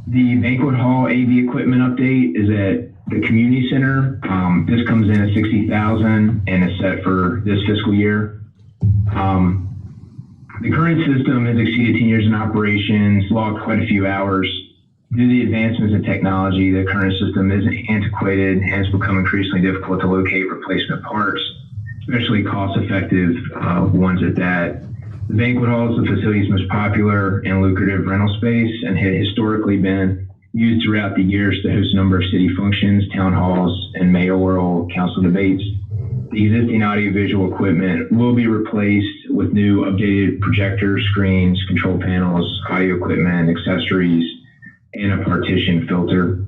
[SPEAKER 8] The Bankwood Hall AV equipment update is at the community center. This comes in at $60,000 and is set for this fiscal year. The current system has exceeded 10 years in operations, logged quite a few hours. Due to the advancements in technology, the current system is antiquated and has become increasingly difficult to locate replacement parts, especially cost-effective ones at that. The Banquet Hall is the facility's most popular and lucrative rental space and had historically been used throughout the years to host a number of city functions, town halls, and mayoral council debates. The existing audiovisual equipment will be replaced with new updated projectors, screens, control panels, audio equipment, accessories, and a partition filter.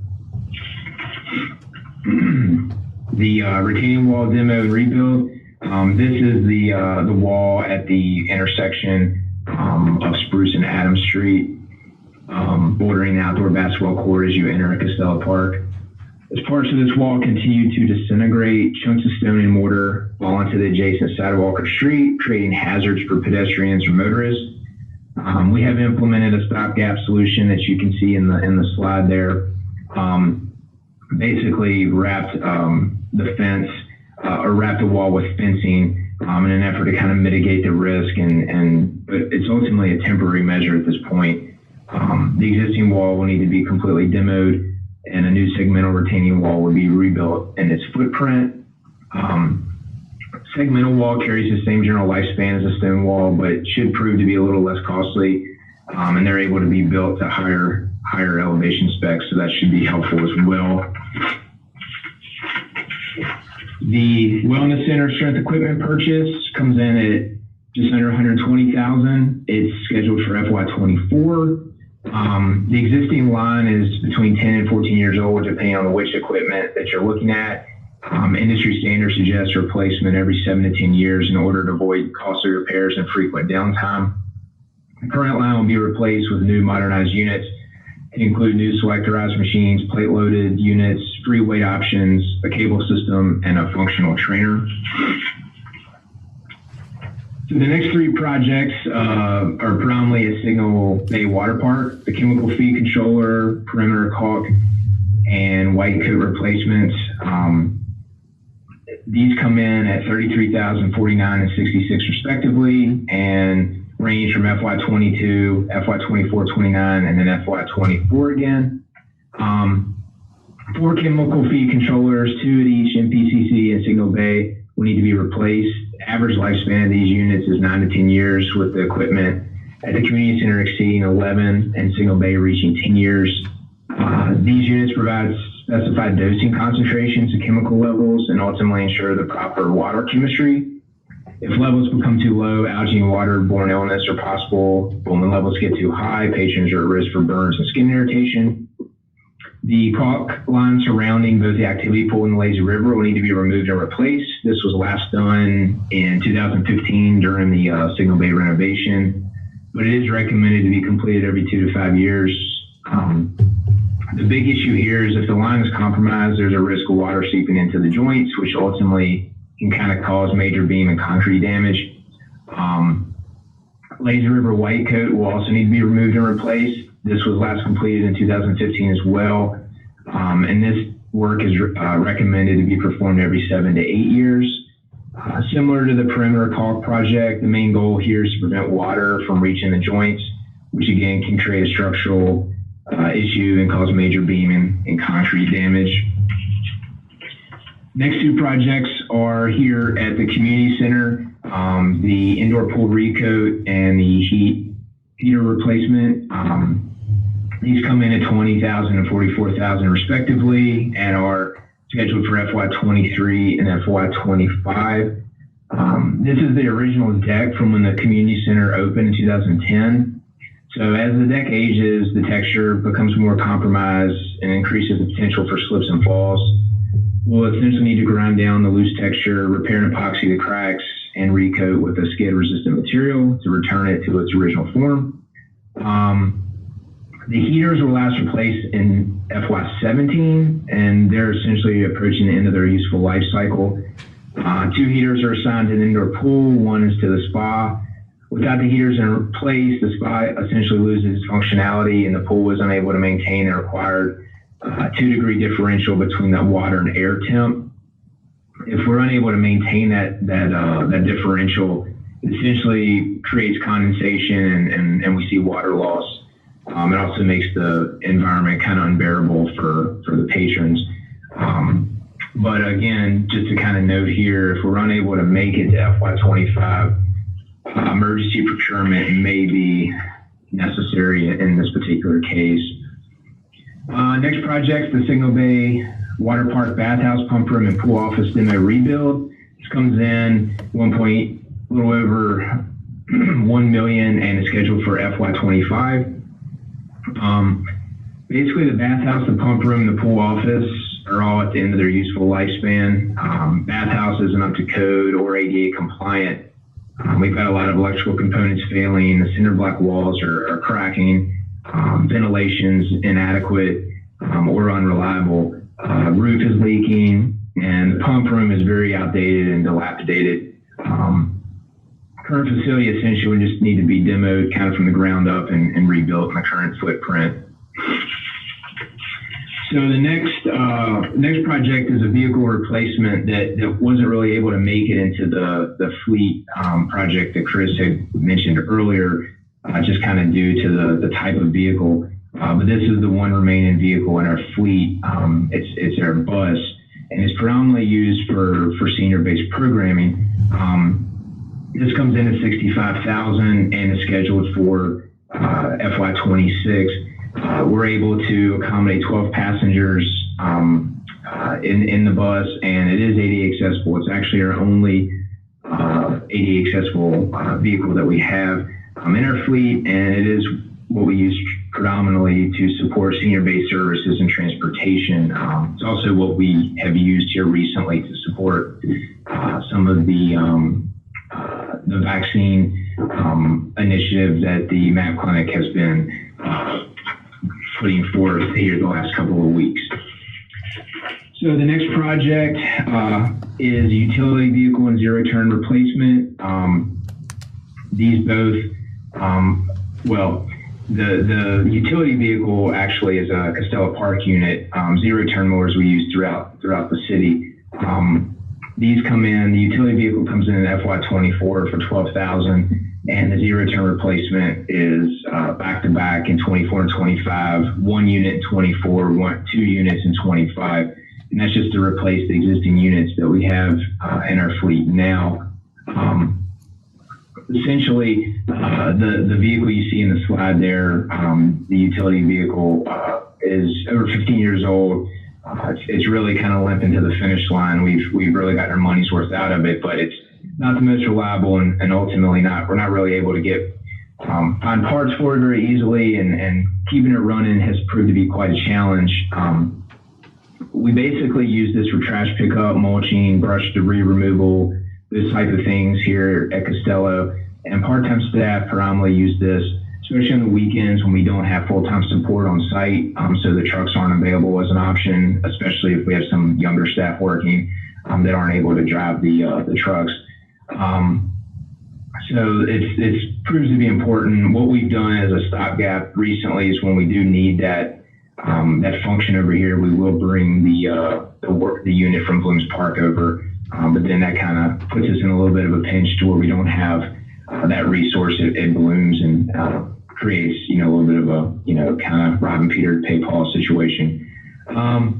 [SPEAKER 8] The retaining wall demo and rebuild. This is the wall at the intersection of Spruce and Adams Street, bordering the outdoor basketball court as you enter Costello Park. As parts of this wall continue to disintegrate, chunks of stone and mortar fall onto the adjacent sidewalk or street, creating hazards for pedestrians or motorists. We have implemented a stopgap solution that you can see in the slide there. Basically wrapped the fence or wrapped the wall with fencing in an effort to kind of mitigate the risk, but it's ultimately a temporary measure at this point. The existing wall will need to be completely demoed, and a new segmental retaining wall will be rebuilt in its footprint. Segmental wall carries the same general lifespan as a stone wall, but should prove to be a little less costly, and they're able to be built to higher elevation specs, so that should be helpful as well. The Wellness Center strength equipment purchase comes in at just under $120,000. It's scheduled for FY24. The existing line is between 10 and 14 years old, depending on which equipment that you're looking at. Industry standards suggest replacement every 7 to 10 years in order to avoid costly repairs and frequent downtime. The current line will be replaced with new modernized units to include new selectorized machines, plate-loaded units, free weight options, a cable system, and a functional trainer. So the next 3 projects are predominantly a Signal Bay Water Park, the chemical feed controller, perimeter caulk, and white coat replacements. These come in at $33,049 and $66 respectively, and range from FY22, FY24, 29, and then FY24 again. 4 chemical feed controllers, 2 at each MPCC and Signal Bay, will need to be replaced. Average lifespan of these units is 9 to 10 years, with the equipment at the community center exceeding 11 and Signal Bay reaching 10 years. These units provide specified dosing concentrations and chemical levels and ultimately ensure the proper water chemistry. If levels become too low, algae and waterborne illness are possible. But when levels get too high, patrons are at risk for burns and skin irritation. The caulk line surrounding both the activity pool and the lazy river will need to be removed and replaced. This was last done in 2015 during the Signal Bay renovation, but it is recommended to be completed every 2 to 5 years. The big issue here is if the line is compromised, there's a risk of water seeping into the joints, which ultimately can kind of cause major beam and concrete damage. Lazy River white coat will also need to be removed and replaced. This was last completed in 2015 as well. And this work is recommended to be performed every 7 to 8 years. Similar to the perimeter caulk project, the main goal here is to prevent water from reaching the joints, which again can create a structural issue and cause major beam and concrete damage. Next 2 projects are here at the community center, the indoor pool recoat and the heater replacement. These come in at $20,000 and $44,000 respectively and are scheduled for FY23 and FY25. This is the original deck from when the community center opened in 2010. So as the deck ages, the texture becomes more compromised and increases the potential for slips and falls. We'll essentially need to grind down the loose texture, repair and epoxy the cracks, and recoat with a skid-resistant material to return it to its original form. The heaters were last replaced in FY17, and they're essentially approaching the end of their useful life cycle. 2 heaters are assigned to the indoor pool, 1 is to the spa. Without the heaters in place, the spa essentially loses its functionality and the pool is unable to maintain the required 2-degree differential between that water and air temp. If we're unable to maintain that differential, it essentially creates condensation and we see water loss. It also makes the environment kind of unbearable for the patrons. But again, just to kind of note here, if we're unable to make it to FY25, emergency procurement may be necessary in this particular case. Next project, the Signal Bay Water Park Bathhouse Pump Room and Pool Office Demo Rebuild. This comes in a little over $1 million and is scheduled for FY25. Basically, the bathhouse, the pump room, the pool office are all at the end of their useful lifespan. Bathhouse isn't up to code or ADA compliant. We've got a lot of electrical components failing. The cinder block walls are cracking. Ventilation's inadequate or unreliable. Roof is leaking, and the pump room is very outdated and dilapidated. Current facility essentially would just need to be demoed kind of from the ground up and rebuilt in the current footprint. So the next project is a vehicle replacement that wasn't really able to make it into the fleet project that Chris had mentioned earlier, just kind of due to the type of vehicle. But this is the one remaining vehicle in our fleet. It's our bus, and it's predominantly used for senior-based programming. This comes in at $65,000 and is scheduled for FY26. We're able to accommodate 12 passengers in the bus, and it is ADA accessible. It's actually our only ADA accessible vehicle that we have in our fleet, and it is what we use predominantly to support senior-based services and transportation. It's also what we have used here recently to support some of the vaccine initiative that the MAP Clinic has been putting forth here the last couple of weeks. So the next project is utility vehicle and zero-turn replacement. These both, the utility vehicle actually is a Costello Park unit. Zero-turn mowers we use throughout the city. These come in, the utility vehicle comes in FY24 for $12,000, and the zero-turn replacement is back-to-back in 24 and 25, 1 unit in 24, 2 units in 25. And that's just to replace the existing units that we have in our fleet now. Essentially, the vehicle you see in the slide there, the utility vehicle is over 15 years old. It's really kind of limping to the finish line. We've really got our money's worth out of it, but it's not the most reliable, and ultimately we're not really able to get find parts for it very easily, and keeping it running has proved to be quite a challenge. We basically use this for trash pickup, mulching, brush debris removal, those type of things here at Costello. And part-time staff predominantly use this, especially on the weekends when we don't have full-time support on site. So the trucks aren't available as an option, especially if we have some younger staff working that aren't able to drive the trucks. So it proves to be important. What we've done as a stopgap recently is when we do need that function over here, we will bring the unit from Blooms Park over, but then that kind of puts us in a little bit of a pinch to where we don't have that resource at Blooms, and creates a little bit of a kind of robbing Peter to pay Paul situation. As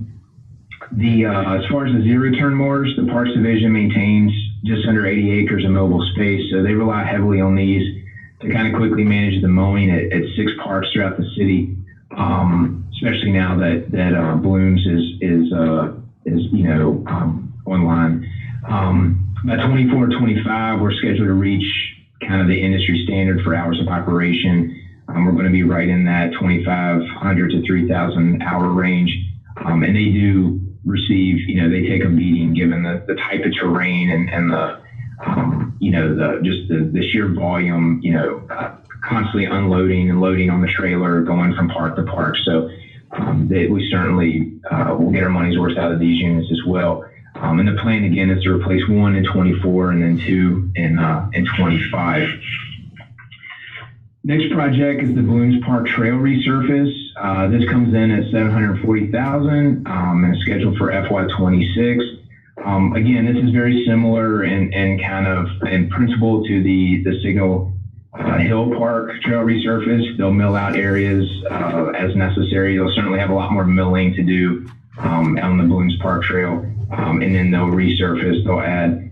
[SPEAKER 8] far as the zero-turn mowers, the Parks Division maintains just under 80 acres of mobile space, so they rely heavily on these to kind of quickly manage the mowing at 6 parks throughout the city. Especially now that Blooms is online. By 24 and 25, we're scheduled to reach kind of the industry standard for hours of operation. We're going to be right in that 2,500 to 3,000 hour range, and they do receive, they take a beating given the type of terrain and the sheer volume, constantly unloading and loading on the trailer, going from park to park. So we certainly will get our money's worth out of these units as well. And the plan again is to replace 1 in 24 and then 2 in 25. Next project is the Blooms Park Trail Resurface. This comes in at $740,000 and is scheduled for FY26. Again, this is very similar in kind of in principle to the Signal Hill Park Trail Resurface. They'll mill out areas as necessary. They'll certainly have a lot more milling to do on the Blooms Park Trail, and then they'll resurface. They'll add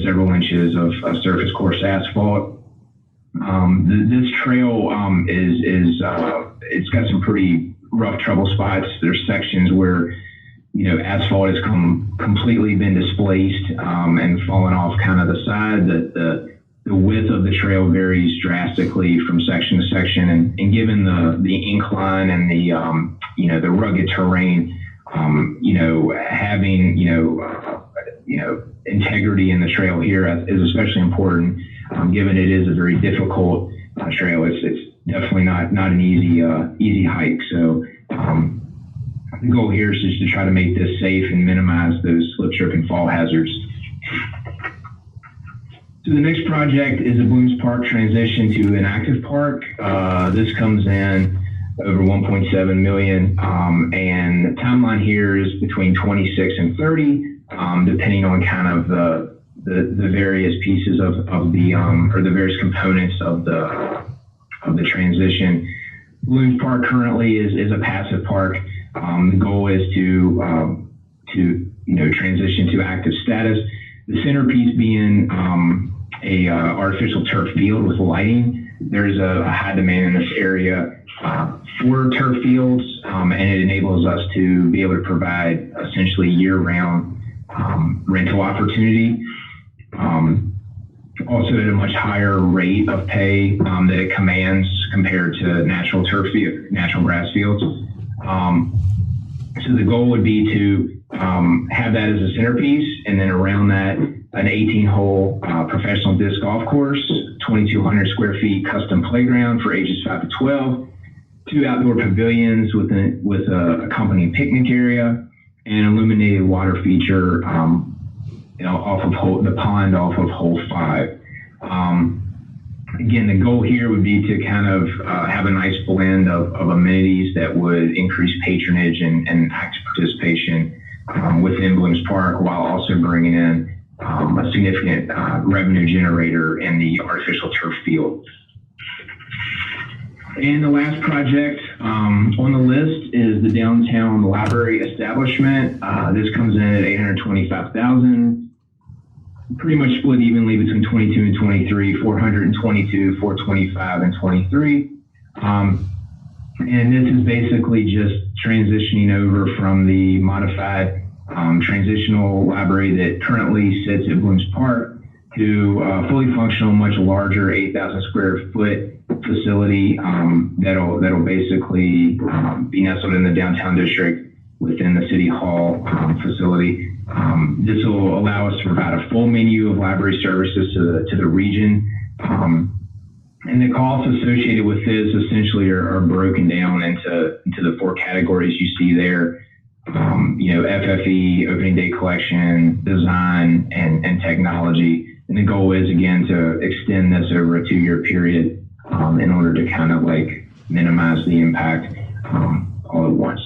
[SPEAKER 8] several inches of surface course asphalt. This trail it's got some pretty rough trouble spots. There's sections where asphalt has completely been displaced and fallen off kind of the side. The width of the trail varies drastically from section to section, and given the incline and the rugged terrain, having integrity in the trail here is especially important, given it is a very difficult trail. It's definitely not an easy hike. So the goal here is just to try to make this safe and minimize those slip, trip, and fall hazards. So the next project is a Blooms Park transition to an active park. This comes in over $1.7 million, and the timeline here is between 26 and 30, depending on kind of the various pieces of the or the various components of the transition. Blooms Park currently is a passive park. The goal is to transition to active status. The centerpiece being a artificial turf field with lighting. There's a high demand in this area for turf fields, and it enables us to be able to provide essentially year-round rental opportunity. also at a much higher rate of pay that it commands compared to natural grass fields. So the goal would be to have that as a centerpiece, and then around that, an 18-hole professional disc golf course, 2,200 square feet custom playground for ages 5 to 12, 2 outdoor pavilions with a accompanying picnic area, and illuminated water feature, off of the pond off of hole 5. Again, the goal here would be to kind of have a nice blend of amenities that would increase patronage and active participation within Blooms Park, while also bringing in a significant revenue generator in the artificial turf field. And the last project on the list is the downtown library establishment. This comes in at $825,000. Pretty much split evenly between 22 and 23, 422, 425, and 23. And this is basically just transitioning over from the modified transitional library that currently sits at Blooms Park to a fully functional, much larger 8,000 square foot facility that'll basically be nestled in the downtown district within the City Hall facility. This will allow us to provide a full menu of library services to the region. And the costs associated with this essentially are broken down into the 4 categories you see there. FFE, opening day collection, design, and technology. And the goal is, again, to extend this over a 2-year period in order to kind of like minimize the impact all at once.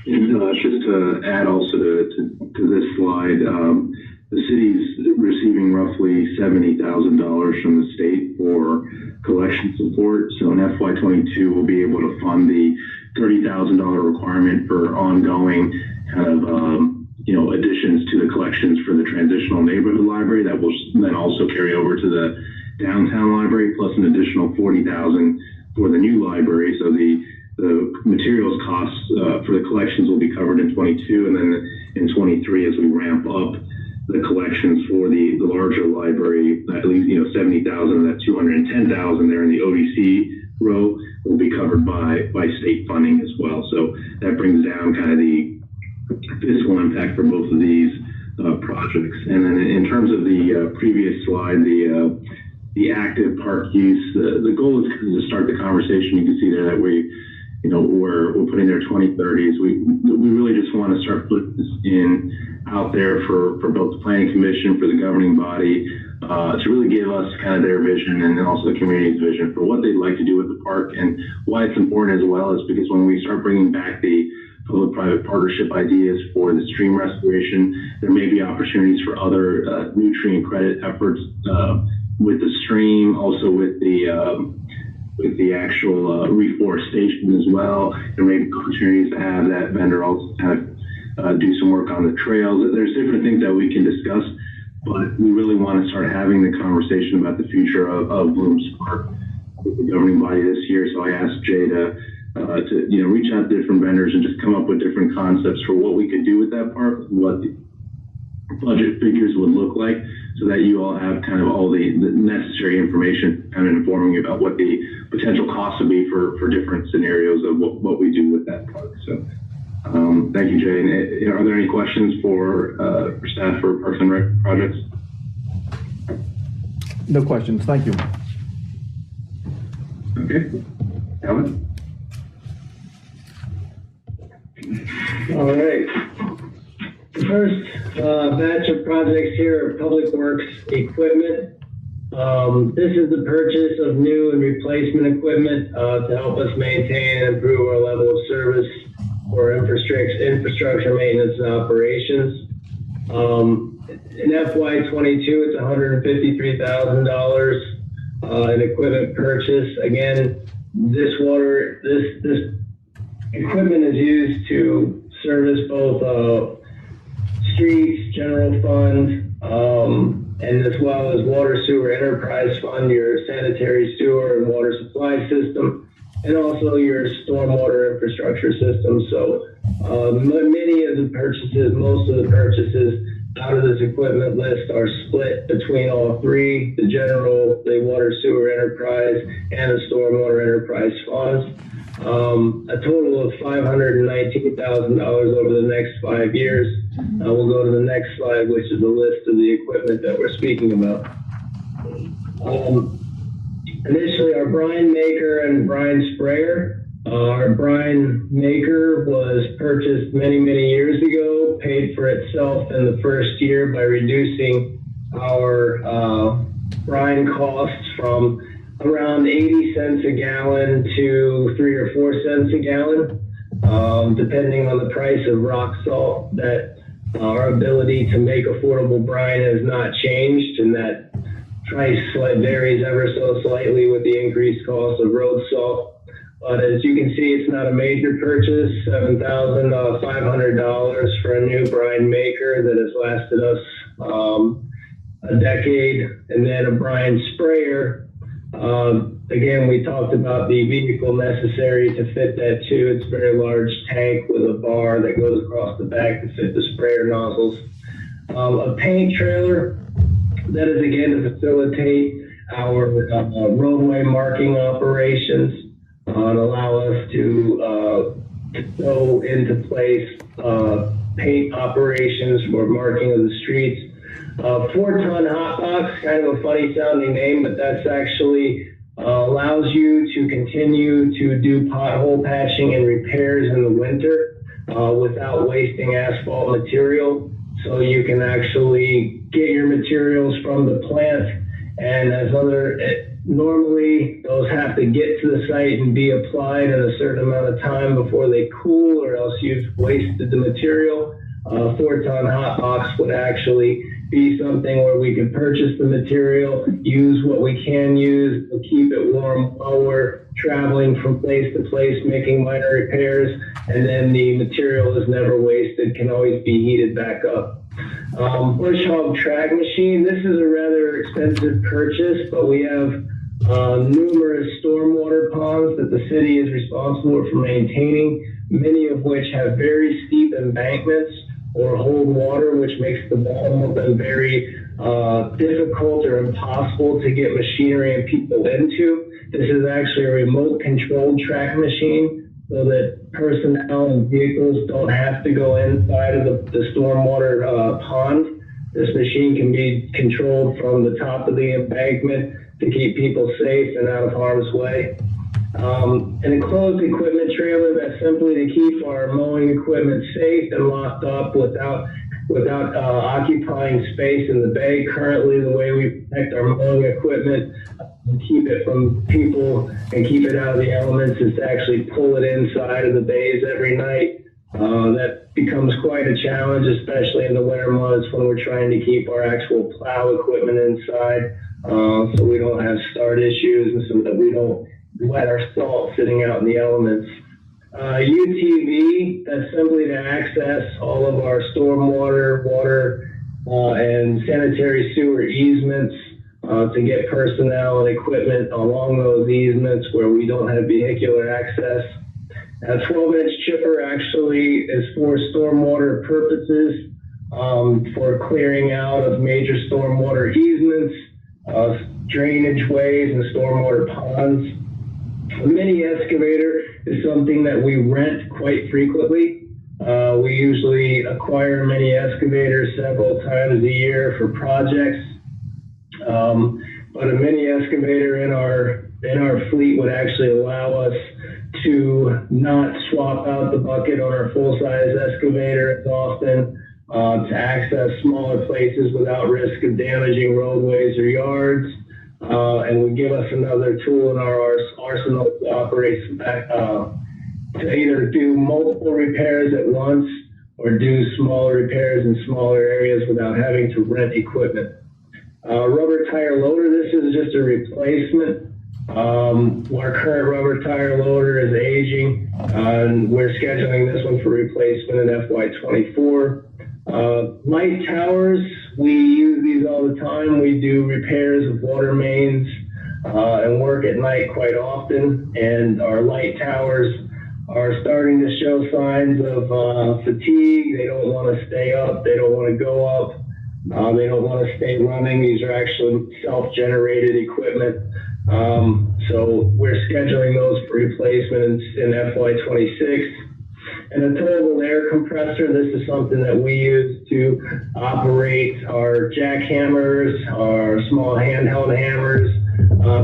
[SPEAKER 3] And just to add also to this slide, the city's receiving roughly $70,000 from the state for collection support. So in FY22, we'll be able to fund the $30,000 requirement for ongoing kind of additions to the collections for the transitional neighborhood library that will then also carry over to the downtown library, plus an additional $40,000 for the new library. So the materials costs for the collections will be covered in 22, and then in 23 as we ramp up the collections for the larger library, at least 70,000 of that 210,000 there in the ODC row will be covered by state funding as well. So that brings down kind of the fiscal impact for both of these projects. And then in terms of the previous slide, the active park use, the goal is to start the conversation. You can see there that we're putting there 2030s. We really just want to start putting this out there for both the planning commission, for the governing body, to really give us kind of their vision and then also the community's vision for what they'd like to do with the park. And why it's important as well is because when we start bringing back the public-private partnership ideas for the stream restoration, there may be opportunities for other nutrient credit efforts with the stream, also with the actual reforestation as well. There may be opportunities to have that vendor also kind of do some work on the trails. There's different things that we can discuss, but we really want to start having the conversation about the future of Blooms Park with the governing body this year. So I asked Jay to reach out to different vendors and just come up with different concepts for what we could do with that park, what the budget figures would look like, so that you all have kind of all the necessary information kind of informing you about what the potential costs would be for different scenarios of what we do with that park. So thank you, Jay. And are there any questions for staff for Parks and Rec projects?
[SPEAKER 2] No questions. Thank you.
[SPEAKER 3] Okay. Alan?
[SPEAKER 5] All right. The first batch of projects here are Public Works equipment. This is the purchase of new and replacement equipment to help us maintain and improve our level of service for infrastructure maintenance and operations. In FY22, it's $153,000 in equipment purchase. Again, this equipment is used to service both streets, general fund, and as well as water sewer enterprise fund, your sanitary sewer and water supply system, and also your stormwater infrastructure system. So most of the purchases out of this equipment list are split between all three, the general, the water sewer enterprise, and the stormwater enterprise funds. A total of $519,000 over the next 5 years. We'll go to the next slide, which is a list of the equipment that we're speaking about. Initially, our brine maker and brine sprayer. Our brine maker was purchased many, many years ago, paid for itself in the first year by reducing our brine costs from around 80 cents a gallon to 3 or 4 cents a gallon, depending on the price of rock salt. That our ability to make affordable brine has not changed, and that price varies ever so slightly with the increased cost of road salt. But as you can see, it's not a major purchase, $7,500 for a new brine maker that has lasted us a decade. And then a brine sprayer. Again, we talked about the vehicle necessary to fit that too. It's a very large tank with a bar that goes across the back to fit the sprayer nozzles. A paint trailer, that is again to facilitate our roadway marking operations. And allow us to go into place paint operations for marking of the streets. 4-ton hot box, kind of a funny sounding name, but that's actually allows you to continue to do pothole patching and repairs in the winter without wasting asphalt material. So you can actually get your materials from the plant, and as normally, those have to get to the site and be applied in a certain amount of time before they cool, or else you've wasted the material. 4-ton hot box would actually be something where we can purchase the material, use what we can use, to keep it warm while we're traveling from place to place, making minor repairs, and then the material is never wasted, can always be heated back up. Bush hog track machine. This is a rather expensive purchase, but we have numerous stormwater ponds that the city is responsible for maintaining, many of which have very steep embankments or hold water, which makes the bottom of them very difficult or impossible to get machinery and people into. This is actually a remote controlled track machine, so that personnel and vehicles don't have to go inside of the stormwater pond. This machine can be controlled from the top of the embankment to keep people safe and out of harm's way. An enclosed equipment trailer, that's simply to keep our mowing equipment safe and locked up without occupying space in the bay. Currently, the way we protect our mowing equipment and keep it from people and keep it out of the elements is to actually pull it inside of the bays every night. That becomes quite a challenge, especially in the winter months when we're trying to keep our actual plow equipment inside, so we don't have start issues and so that we don't wet our salt sitting out in the elements. UTV, that's simply to access all of our stormwater, water, and sanitary sewer easements, to get personnel and equipment along those easements where we don't have vehicular access. A 12-inch chipper actually is for stormwater purposes, for clearing out of major stormwater easements, drainage ways, and stormwater ponds. A mini excavator is something that we rent quite frequently. We usually acquire a mini excavator several times a year for projects. But a mini excavator in our fleet would actually allow us to not swap out the bucket on our full-size excavator as often, to access smaller places without risk of damaging roadways or yards, and would give us another tool in our arsenal to operate to either do multiple repairs at once or do smaller repairs in smaller areas without having to rent equipment. Rubber tire loader, this is just a replacement. Our current rubber tire loader is aging, and we're scheduling this one for replacement in FY24. Light towers, we use these all the time. We do repairs of water mains and work at night quite often, and our light towers are starting to show signs of fatigue. They don't want to stay up, they don't want to go up. They don't want to stay running. These are actually self-generated equipment. So we're scheduling those for replacement in FY26. And a towable air compressor, this is something that we use to operate our jackhammers, our small handheld hammers.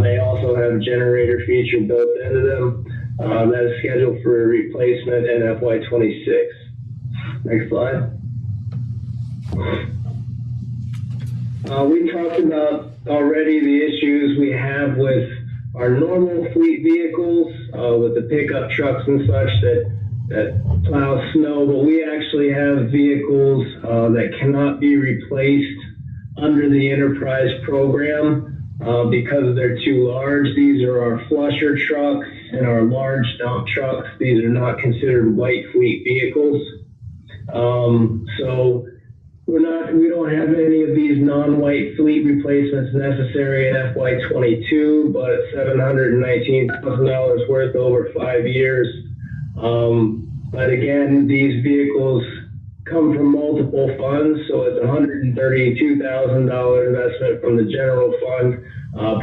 [SPEAKER 5] They also have a generator feature built into them. That is scheduled for replacement in FY26. Next slide. We talked about already the issues we have with our normal fleet vehicles, with the pickup trucks and such that plow snow, but we actually have vehicles that cannot be replaced under the enterprise program because they're too large. These are our flusher trucks and our large dump trucks. These are not considered white fleet vehicles. So we don't have any of these non-white fleet replacements necessary in FY22, but at $719,000 worth over 5 years. But again, these vehicles come from multiple funds, so it's $132,000 investment from the general fund,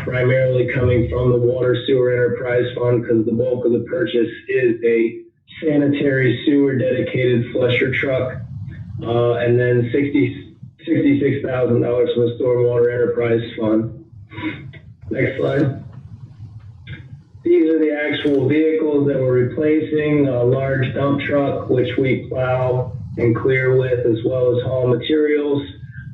[SPEAKER 5] primarily coming from the Water Sewer Enterprise Fund, because the bulk of the purchase is a sanitary sewer dedicated flusher truck, and then $66,000 from the Stormwater Enterprise Fund. Next slide. These are the actual vehicles that we're replacing. A large dump truck, which we plow and clear with, as well as haul materials.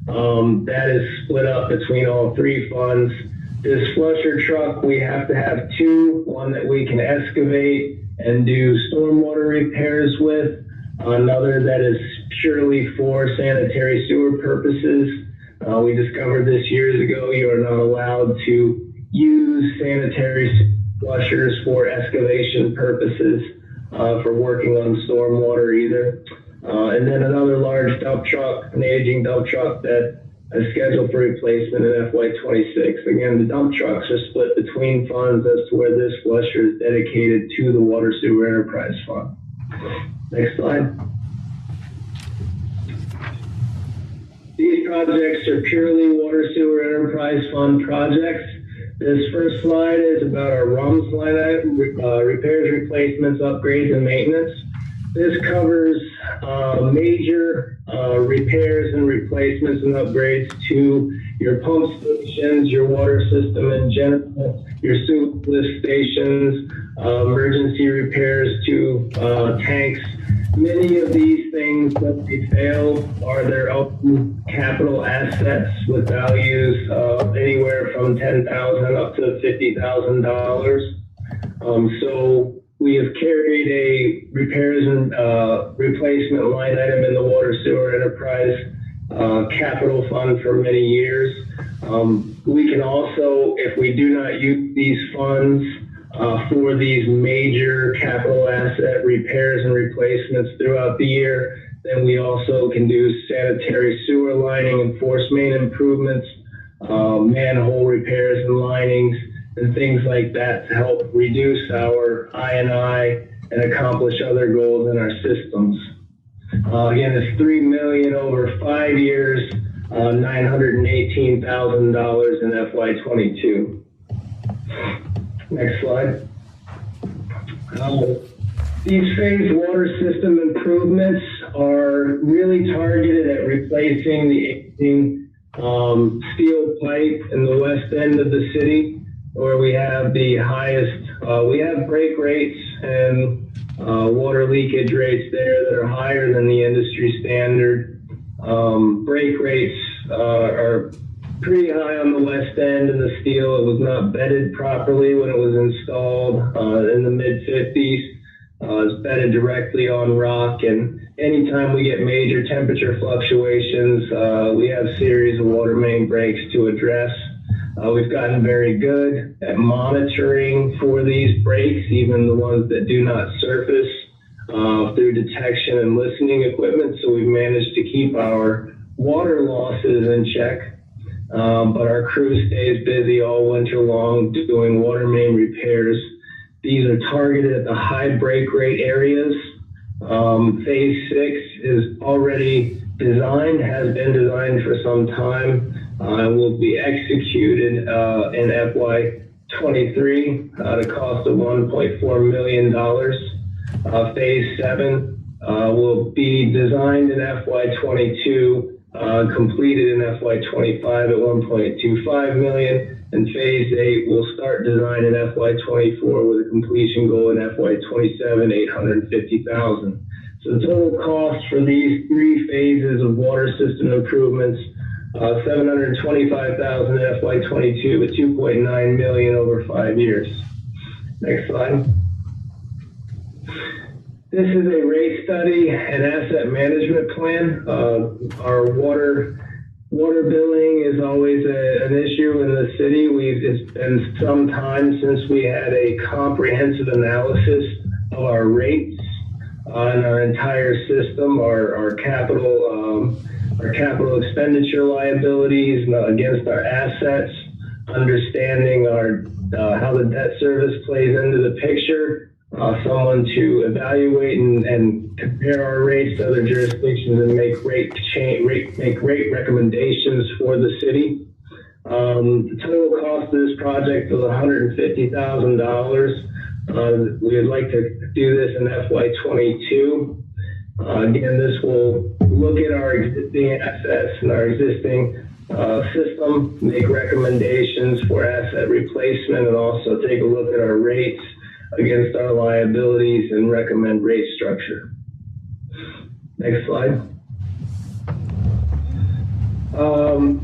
[SPEAKER 5] That is split up between all three funds. This flusher truck, we have to have two, one that we can excavate and do stormwater repairs with, another that is purely for sanitary sewer purposes. We discovered this years ago, you are not allowed to use sanitary flushers for excavation purposes, for working on stormwater either. And then another large dump truck, an aging dump truck that is scheduled for replacement in FY26. Again, the dump trucks are split between funds as to where this flusher is dedicated to the Water Sewer Enterprise Fund. Next slide. These projects are purely Water Sewer Enterprise Fund projects. This first slide is about our RUMS line item, repairs, replacements, upgrades, and maintenance. This covers major repairs and replacements and upgrades to your pump stations, your water system in general, your sewer lift stations, emergency repairs to tanks. Many of these things that they fail are their own capital assets with values anywhere from $10,000 up to $50,000. So we have carried a repairs and replacement line item in the Water Sewer Enterprise capital fund for many years. We can also, if we do not use these funds for these major capital asset repairs and replacements throughout the year, then we also can do sanitary sewer lining and force main improvements, manhole repairs and linings, and things like that to help reduce our I&I and accomplish other goals in our systems. Again, it's $3 million over 5 years, $918,000 in FY22. Next slide. These phased water system improvements are really targeted at replacing the aging steel pipe in the west end of the city, where we have the highest, we have break rates and water leakage rates there that are higher than the industry standard. Break rates are pretty high on the west end in the steel. It was not bedded properly when it was installed in the mid-50s. It's bedded directly on rock, and anytime we get major temperature fluctuations, we have a series of water main breaks to address. We've gotten very good at monitoring for these breaks, even the ones that do not surface, through detection and listening equipment. So we've managed to keep our water losses in check, but our crew stays busy all winter long doing water main repairs. These are targeted at the high break rate areas. Phase 6 is already has been designed for some time, and will be executed in FY23 at a cost of $1.4 million. Phase 7 will be designed in FY22, completed in FY25 at $1.25 million, and Phase 8 will start design in FY24 with a completion goal in FY27, $850,000. So the total cost for these 3 phases of water system improvements, $725,000 in FY22 with $2.9 million over 5 years. Next slide. This is a rate study and asset management plan. Our water billing is always an issue in the city. It's been some time since we had a comprehensive analysis of our rates on our entire system, our capital expenditure liabilities against our assets, understanding how the debt service plays into the picture. Someone to evaluate and compare our rates to other jurisdictions and make rate recommendations for the city. The total cost of this project was $150,000. We would like to do this in FY22. Again, this will look at our existing assets and our existing system, make recommendations for asset replacement, and also take a look at our rates against our liabilities and recommend rate structure. Next slide.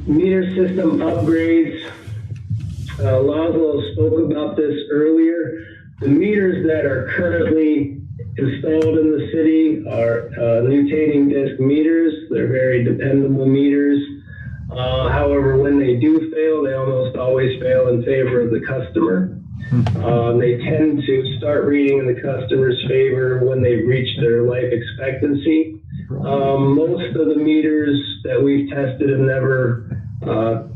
[SPEAKER 5] Meter system upgrades. Laszlo spoke about this earlier. The meters that are currently installed in the city are mutating disk meters. They're very dependable meters. However, when they do fail, they almost always fail in favor of the customer. They tend to start reading in the customer's favor when they reach their life expectancy. Most of the meters that we've tested have never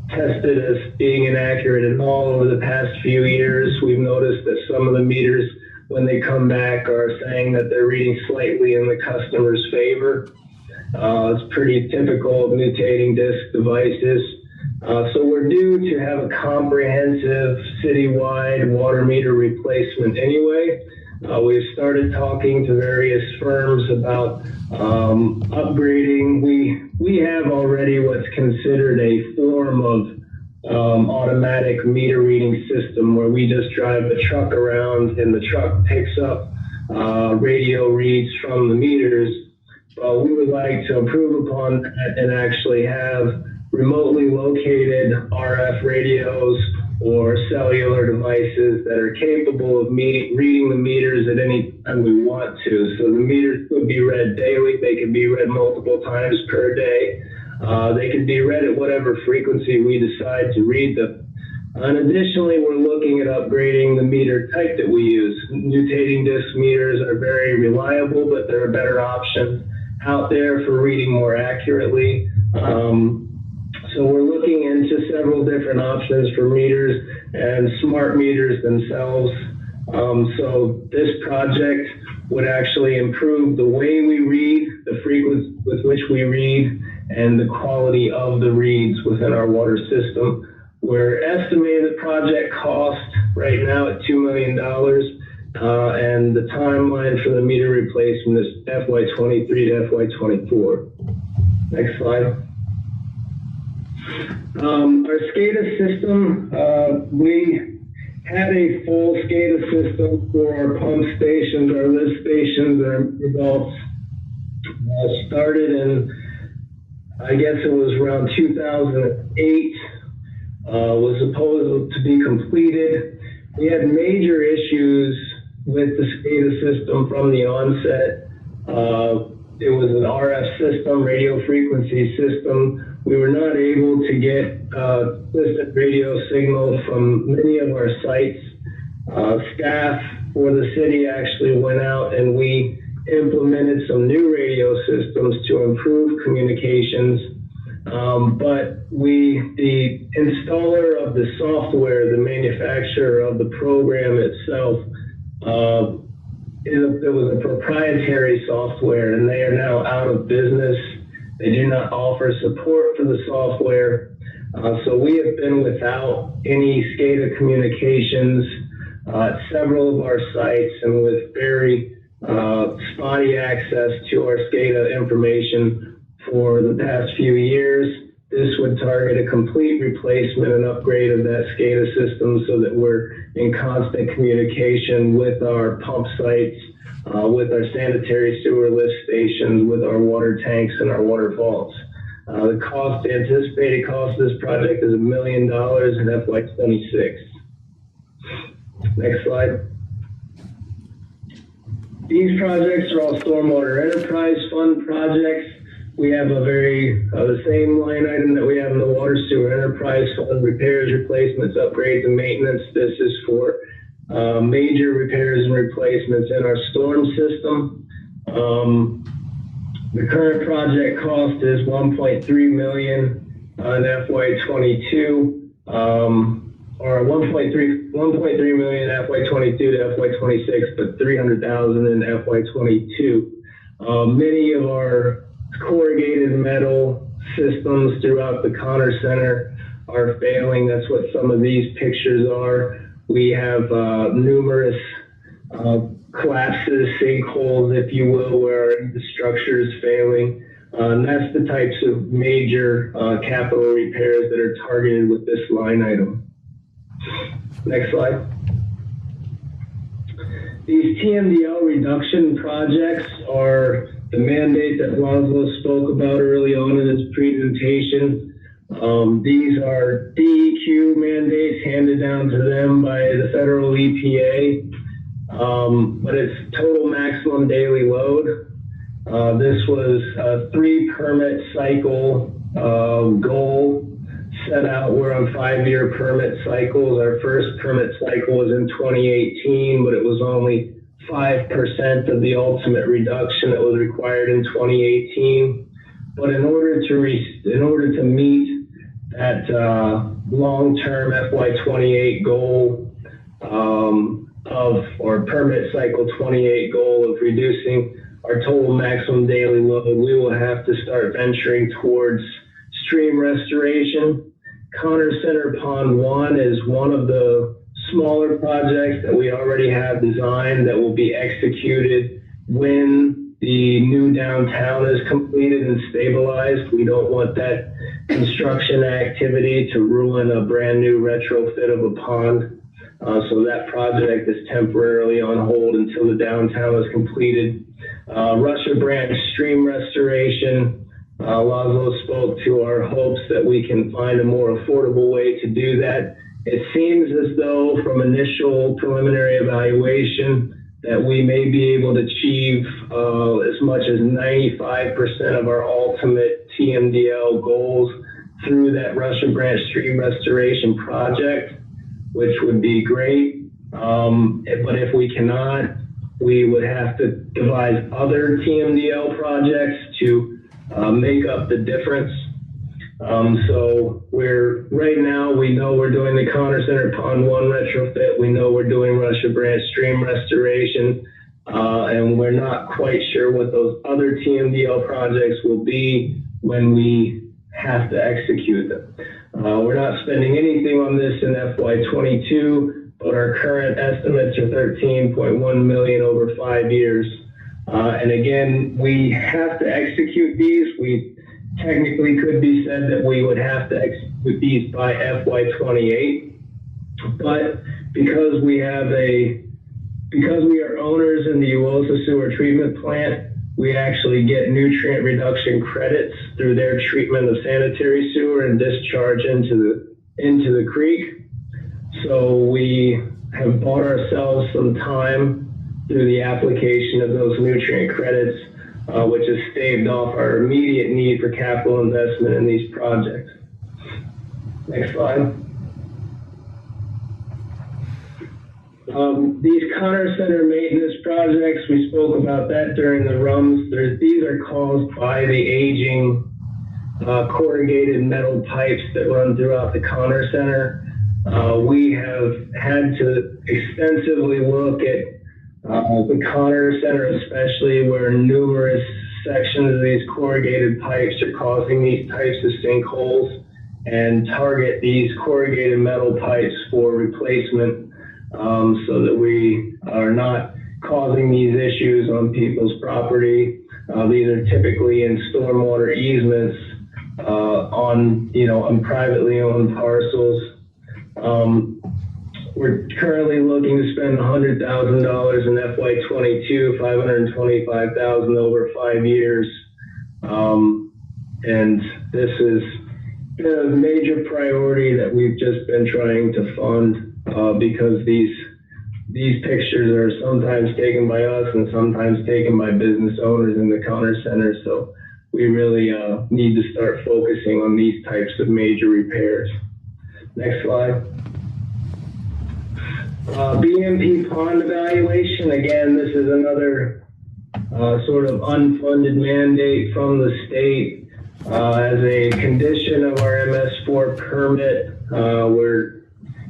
[SPEAKER 5] tested as being inaccurate at all. Over the past few years, we've noticed that some of the meters, when they come back, are saying that they're reading slightly in the customer's favor. It's pretty typical of mutating disk devices. So we're due to have a comprehensive citywide water meter replacement anyway. We've started talking to various firms about upgrading. We have already what's considered a form of automatic meter reading system where we just drive the truck around and the truck picks up radio reads from the meters. We would like to improve upon that and actually have remotely located RF radios or cellular devices that are capable of reading the meters at any time we want to. So the meters could be read daily. They can be read multiple times per day. They can be read at whatever frequency we decide to read them. And additionally, we're looking at upgrading the meter type that we use. Mutating disk meters are very reliable, but they're a better option out there for reading more accurately. So we're looking into several different options for meters and smart meters themselves. So this project would actually improve the way we read, the frequency with which we read, and the quality of the reads within our water system. We're estimating the project cost right now at $2 million, and the timeline for the meter replacement is FY23 to FY24. Next slide. Our SCADA system, we had a full SCADA system for our pump stations, our lift stations, our results started in, I guess it was around 2008, was supposed to be completed. We had major issues with the SCADA system from the onset. It was an RF system, radio frequency system. We were not able to get consistent radio signal from many of our sites. Staff for the city actually went out and we implemented some new radio systems to improve communications. But the installer of the software, the manufacturer of the program itself, it was a proprietary software, and they are now out of business. They do not offer support for the software. So we have been without any SCADA communications at several of our sites, and with very spotty access to our SCADA information for the past few years. This would target a complete replacement and upgrade of that SCADA system so that we're in constant communication with our pump sites, with our sanitary sewer lift stations, with our water tanks and our water vaults. The anticipated cost of this project is $1 million in FY26. Next slide. These projects are all Stormwater Enterprise Fund projects. We have the same line item that we have in the Water Sewer Enterprise Fund: repairs, replacements, upgrades, and maintenance. This is for major repairs and replacements in our storm system. The current project cost is $1.3 million in FY22, or $1.3 million FY22 to FY26, but $300,000 in FY22. Many of our corrugated metal systems throughout the Connor Center are failing. That's what some of these pictures are. We have numerous collapses, sinkholes, if you will, where the structure is failing. And that's the types of major capital repairs that are targeted with this line item. Next slide. These Tmdl reduction projects are the mandate that Laszlo spoke about early on in his presentation. These are DEQ mandates handed down to them by the federal EPA, but it's total maximum daily load. This was a 3 permit cycle goal set out. We're on 5-year permit cycles. Our first permit cycle was in 2018, but it was only 5% of the ultimate reduction that was required in 2018. But in order to meet that long-term FY28 goal or permit cycle 28 goal of reducing our total maximum daily load, we will have to start venturing towards stream restoration. Connor Center Pond 1 is one of the smaller projects that we already have designed that will be executed when the new downtown is completed and stabilized. We don't want that construction activity to ruin a brand new retrofit of a pond. So that project is temporarily on hold until the downtown is completed. Russia Branch stream restoration. Laszlo spoke to our hopes that we can find a more affordable way to do that. It seems as though from initial preliminary evaluation that we may be able to achieve as much as 95% of our ultimate Tmdl goals through that Russia Branch stream restoration project, which would be great. But if we cannot, we would have to devise other Tmdl projects to make up the difference. So right now we know we're doing the Connor Center Pond 1 retrofit. We know we're doing Russia Branch stream restoration, and we're not quite sure what those other Tmdl projects will be when we have to execute them. We're not spending anything on this in FY22, but our current estimates are $13.1 million over 5 years. And again, we have to execute these. We technically could be said that we would have to execute these by FY28, but because we are owners in the Uosa sewer treatment plant, we actually get nutrient reduction credits through their treatment of sanitary sewer and discharge into the creek. So we have bought ourselves some time through the application of those nutrient credits, which has staved off our immediate need for capital investment in these projects. Next slide. These Connor Center maintenance projects, we spoke about that during the RUMs. These are caused by the aging corrugated metal pipes that run throughout the Connor Center. We have had to extensively look at the Connor Center, especially where numerous sections of these corrugated pipes are causing these types of sinkholes, and target these corrugated metal pipes for replacement, so that we are not causing these issues on people's property. These are typically in stormwater easements on privately owned parcels. We're currently looking to spend $100,000 in FY22, $525,000 over 5 years, and this is a major priority that we've just been trying to fund because these pictures are sometimes taken by us and sometimes taken by business owners in the counter center. So we really need to start focusing on these types of major repairs. Next slide. Bmp Pond Evaluation. Again, this is another sort of unfunded mandate from the state. As a condition of our MS4 permit, we're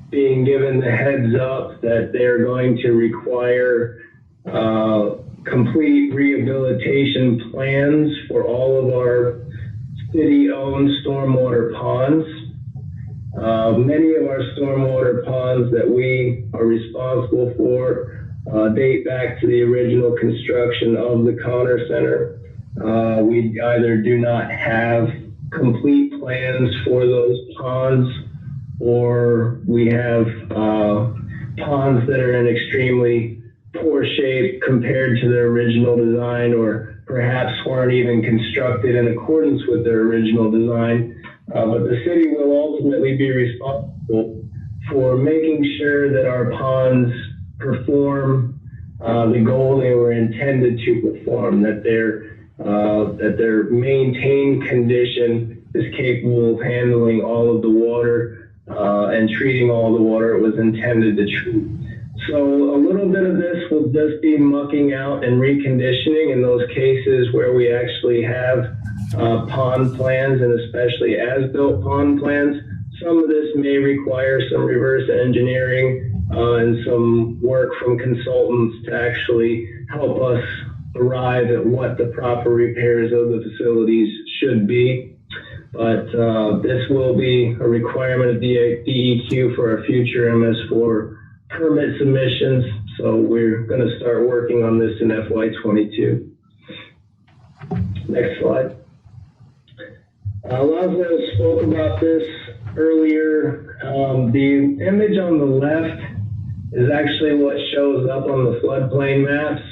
[SPEAKER 5] being given the heads up that they're going to require complete rehabilitation plans for all of our city-owned stormwater ponds. Many of our stormwater ponds that we are responsible for date back to the original construction of the Conner Center. We either do not have complete plans for those ponds, or we have ponds that are in extremely poor shape compared to their original design, or perhaps weren't even constructed in accordance with their original design. But the city will ultimately be responsible for making sure that our ponds perform the goal they were intended to perform, that their maintained condition is capable of handling all of the water and treating all the water it was intended to treat. So a little bit of this will just be mucking out and reconditioning in those cases where we actually have pond plans, and especially as-built pond plans. Some of this may require some reverse engineering and some work from consultants to actually help us arrive at what the proper repairs of the facilities should be. But this will be a requirement of DEQ for our future MS4 permit submissions. So we're going to start working on this in FY22. Next slide. Laszlo spoke about this earlier. The image on the left is actually what shows up on the floodplain maps,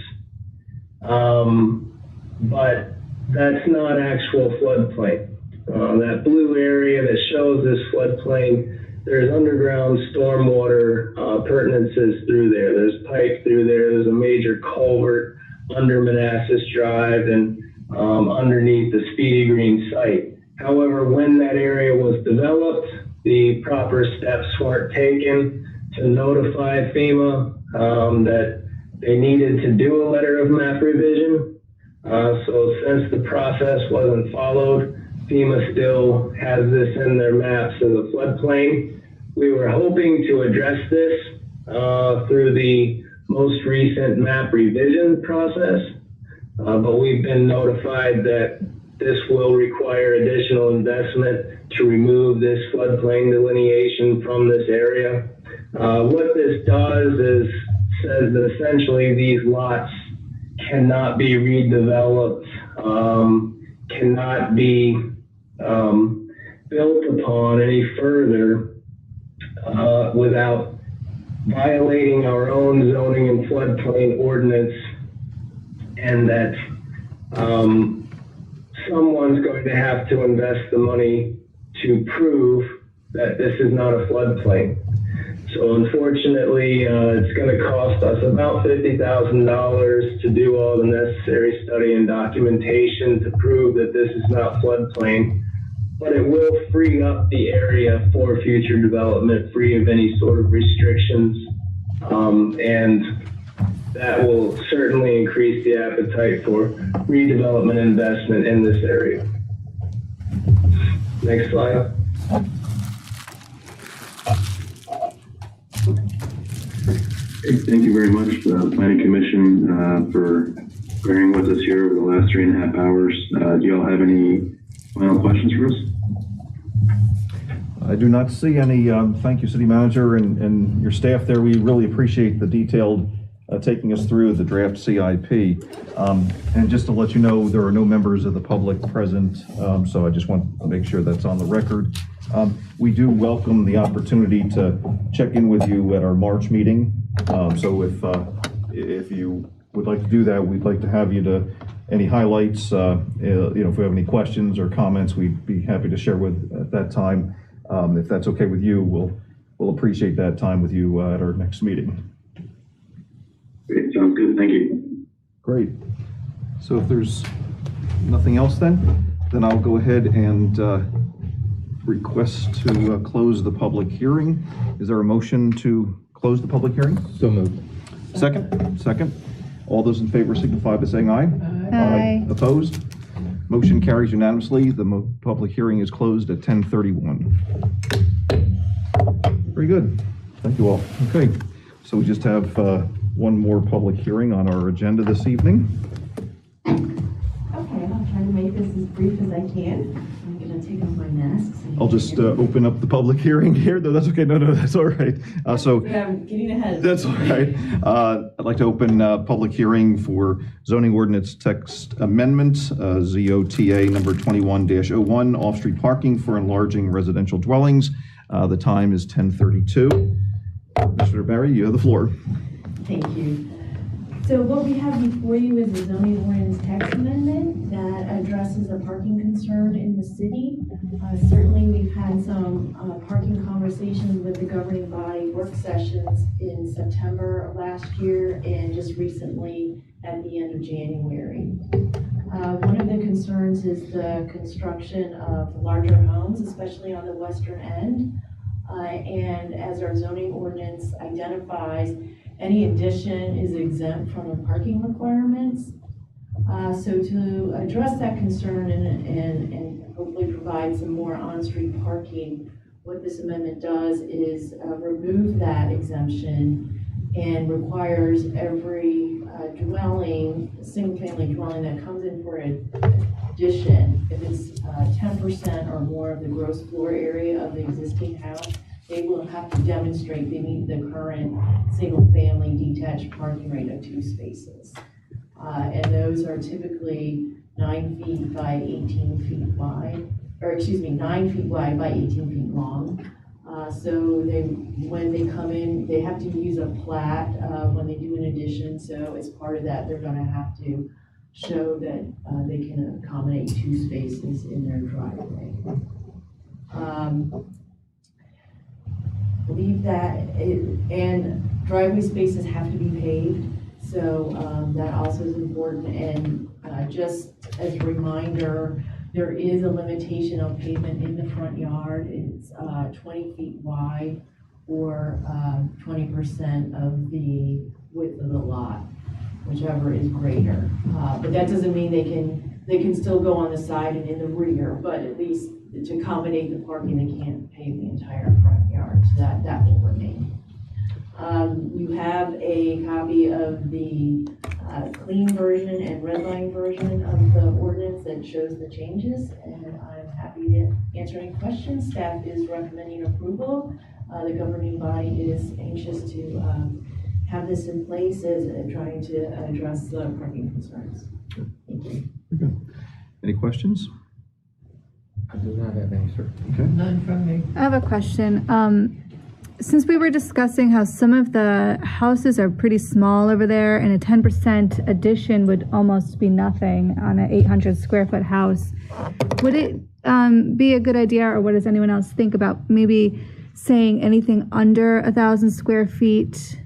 [SPEAKER 5] but that's not actual floodplain. That blue area that shows this floodplain, there's underground stormwater pertinences through there. There's pipe through there. There's a major culvert under Manassas Drive and underneath the Speedy Green site. However, when that area was developed, the proper steps weren't taken to notify FEMA that they needed to do a letter of map revision. So since the process wasn't followed, FEMA still has this in their maps as a floodplain. We were hoping to address this through the most recent map revision process, but we've been notified that this will require additional investment to remove this floodplain delineation from this area. What this does is says that essentially these lots cannot be redeveloped, cannot be built upon any further without violating our own zoning and floodplain ordinance, and that someone's going to have to invest the money to prove that this is not a floodplain. So unfortunately, it's going to cost us about $50,000 to do all the necessary study and documentation to prove that this is not floodplain, but it will free up the area for future development, free of any sort of restrictions, and that will certainly increase the appetite for redevelopment investment in this area. Next slide.
[SPEAKER 3] Thank you very much, Planning Commission, for bearing with us here over the last 3.5 hours. Do y'all have any final questions for us?
[SPEAKER 2] I do not see any. Thank you, City Manager, and your staff there. We really appreciate the detailed taking us through the draft CIP. And just to let you know, there are no members of the public present, so I just want to make sure that's on the record. We do welcome the opportunity to check in with you at our March meeting. So if you would like to do that, we'd like to have you to any highlights. If we have any questions or comments, we'd be happy to share with at that time. If that's okay with you, we'll appreciate that time with you at our next meeting.
[SPEAKER 3] Great, sounds good. Thank you.
[SPEAKER 2] Great. So if there's nothing else, then I'll go ahead and request to close the public hearing. Is there a motion to close the public hearing?
[SPEAKER 9] So moved.
[SPEAKER 2] Second. All those in favor signify by saying aye.
[SPEAKER 10] Aye.
[SPEAKER 2] Opposed? Motion carries unanimously. The public hearing is closed at 10:31. Very good. Thank you all. Okay, so we just have one more public hearing on our agenda this evening.
[SPEAKER 11] Okay, I'll try to make this as brief as I can. I'm going to take off my mask. So
[SPEAKER 2] I'll just open up the public hearing here. No, that's okay. No, that's all right.
[SPEAKER 11] I'm getting ahead.
[SPEAKER 2] That's all right. I'd like to open public hearing for zoning ordinance text amendments, ZOTA number 21-01, off-street parking for enlarging residential dwellings. The time is 10:32. Mr. Barry, you have the floor.
[SPEAKER 11] Thank you. So what we have before you is a zoning ordinance text amendment that addresses a parking concern in the city. Certainly we've had some parking conversations with the governing body work sessions in September of last year and just recently at the end of January. One of the concerns is the construction of larger homes, especially on the western end. And as our zoning ordinance identifies, any addition is exempt from the parking requirements. So to address that concern and hopefully provide some more on-street parking, what this amendment does is remove that exemption and requires every dwelling, single-family dwelling that comes in for an addition, if it's 10% or more of the gross floor area of the existing house, they will have to demonstrate they meet the current single-family detached parking rate of 2 spaces. And those are typically 9 feet by 18 feet wide, or excuse me, 9 feet wide by 18 feet long. So when they come in, they have to use a plat when they do an addition. So as part of that, they're gonna have to show that they can accommodate 2 spaces in their driveway. Believe that, and driveway spaces have to be paved. So that also is important. And just as a reminder, there is a limitation on pavement in the front yard. It's 20 feet wide or 20% of the width of the lot, whichever is greater. But that doesn't mean they can still go on the side and in the rear, but at least to accommodate the parking, they can't pave the entire front yard. So that will remain. You have a copy of the clean version and red line version of the ordinance that shows the changes, and I'm happy to answer any questions. Staff is recommending approval. The governing body is anxious to have this in place as trying to address the parking concerns. Thank you.
[SPEAKER 2] Okay. Any questions?
[SPEAKER 9] I do not have any, sir.
[SPEAKER 2] Okay.
[SPEAKER 1] None from me.
[SPEAKER 10] I have a question. Since we were discussing how some of the houses are pretty small over there and a 10% addition would almost be nothing on an 800 square foot house, would it be a good idea, or what does anyone else think about maybe saying anything under 1,000 square feet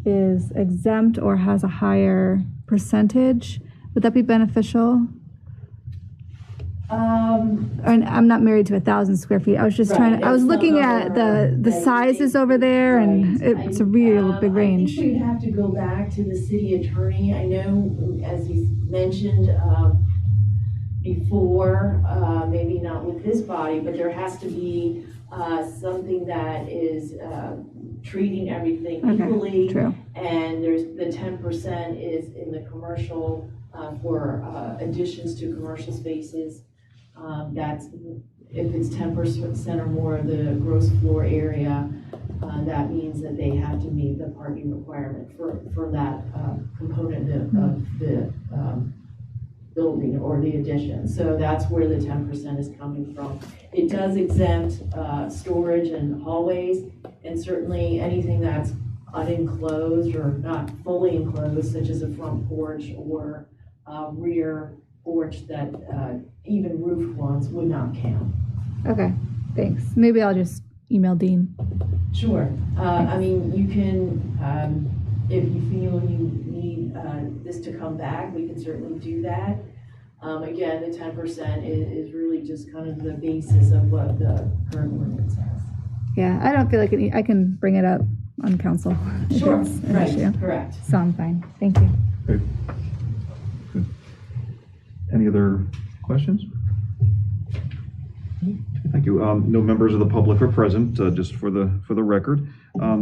[SPEAKER 10] is exempt or has a higher percentage? Would that be beneficial? And I'm not married to 1,000 square feet. I was just trying to, I was looking at the sizes over there, and it's a real big range.
[SPEAKER 11] I think we'd have to go back to the city attorney. I know, as he mentioned before, maybe not with this body, but there has to be something that is treating everything equally.
[SPEAKER 10] True.
[SPEAKER 11] And there's the 10% is in the commercial, for additions to commercial spaces. That's, if it's 10% or more of the gross floor area, that means that they have to meet the parking requirement for that component of the building or the addition. So that's where the 10% is coming from. It does exempt storage and hallways, and certainly anything that's unenclosed or not fully enclosed, such as a front porch or rear porch that even roofed ones would not count.
[SPEAKER 10] Okay, thanks. Maybe I'll just email Dean.
[SPEAKER 11] Sure. I mean, you can, if you feel you need this to come back, we can certainly do that. Again, the 10% is really just kind of the basis of what the current ordinance has.
[SPEAKER 10] Yeah, I don't feel like I can bring it up on council.
[SPEAKER 11] Sure,
[SPEAKER 10] It's an
[SPEAKER 11] right,
[SPEAKER 10] issue.
[SPEAKER 11] correct.
[SPEAKER 10] So I'm fine. Thank you.
[SPEAKER 2] Okay. Good. Any other questions? Thank you. No members of the public are present, just for the record.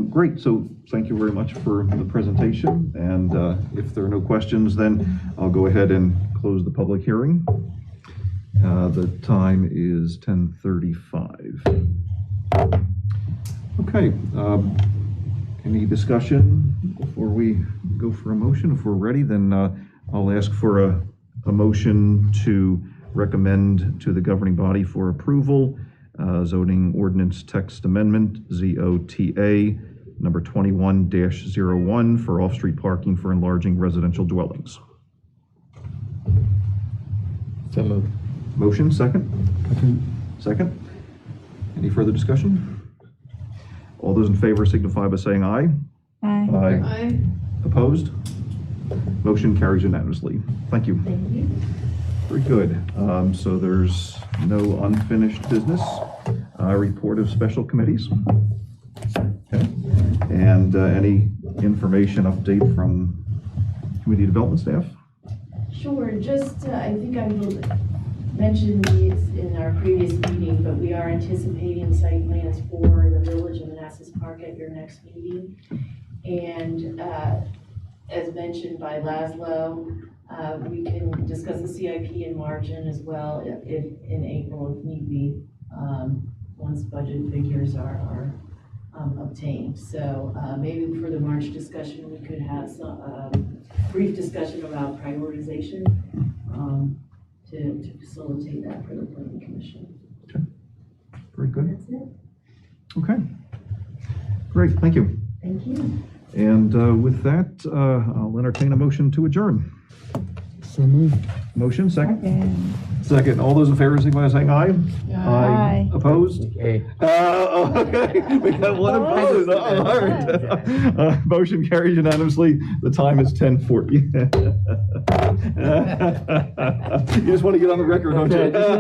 [SPEAKER 2] Great. So thank you very much for the presentation. And if there are no questions, then I'll go ahead and close the public hearing. The time is 10:35. Okay. Any discussion before we go for a motion? If we're ready, then I'll ask for a motion to recommend to the governing body for approval zoning ordinance text amendment ZOTA number 21-01 for off-street parking for enlarging residential dwellings.
[SPEAKER 9] So moved.
[SPEAKER 2] Motion, second? Second. Any further discussion? All those in favor signify by saying aye.
[SPEAKER 10] Aye.
[SPEAKER 1] Aye.
[SPEAKER 2] Opposed? Motion carries unanimously. Thank you.
[SPEAKER 11] Thank you.
[SPEAKER 2] Very good. So there's no unfinished business. Report of special committees. Okay. And any information update from community development staff?
[SPEAKER 11] Sure, just, I think I mentioned these in our previous meeting, but we are anticipating site plans for the Village of Manassas Park at your next meeting. And as mentioned by Laszlo, we can discuss the CIP in margin as well if in April if need be, once budget figures are obtained. So maybe for the March discussion, we could have some brief discussion about prioritization to facilitate that for the planning commission.
[SPEAKER 2] Okay. Very good.
[SPEAKER 11] That's it.
[SPEAKER 2] Okay. Great. Thank you.
[SPEAKER 11] Thank you.
[SPEAKER 2] And with that, I'll entertain a motion to adjourn.
[SPEAKER 9] So moved.
[SPEAKER 2] Motion, second?
[SPEAKER 10] Second.
[SPEAKER 2] Second. All those in favor, signify by saying aye.
[SPEAKER 10] Aye.
[SPEAKER 2] Opposed?
[SPEAKER 9] Okay.
[SPEAKER 2] Okay. We got one opposed. All right. Motion carries unanimously. The time is 10:40. You just want to get on the record, don't you?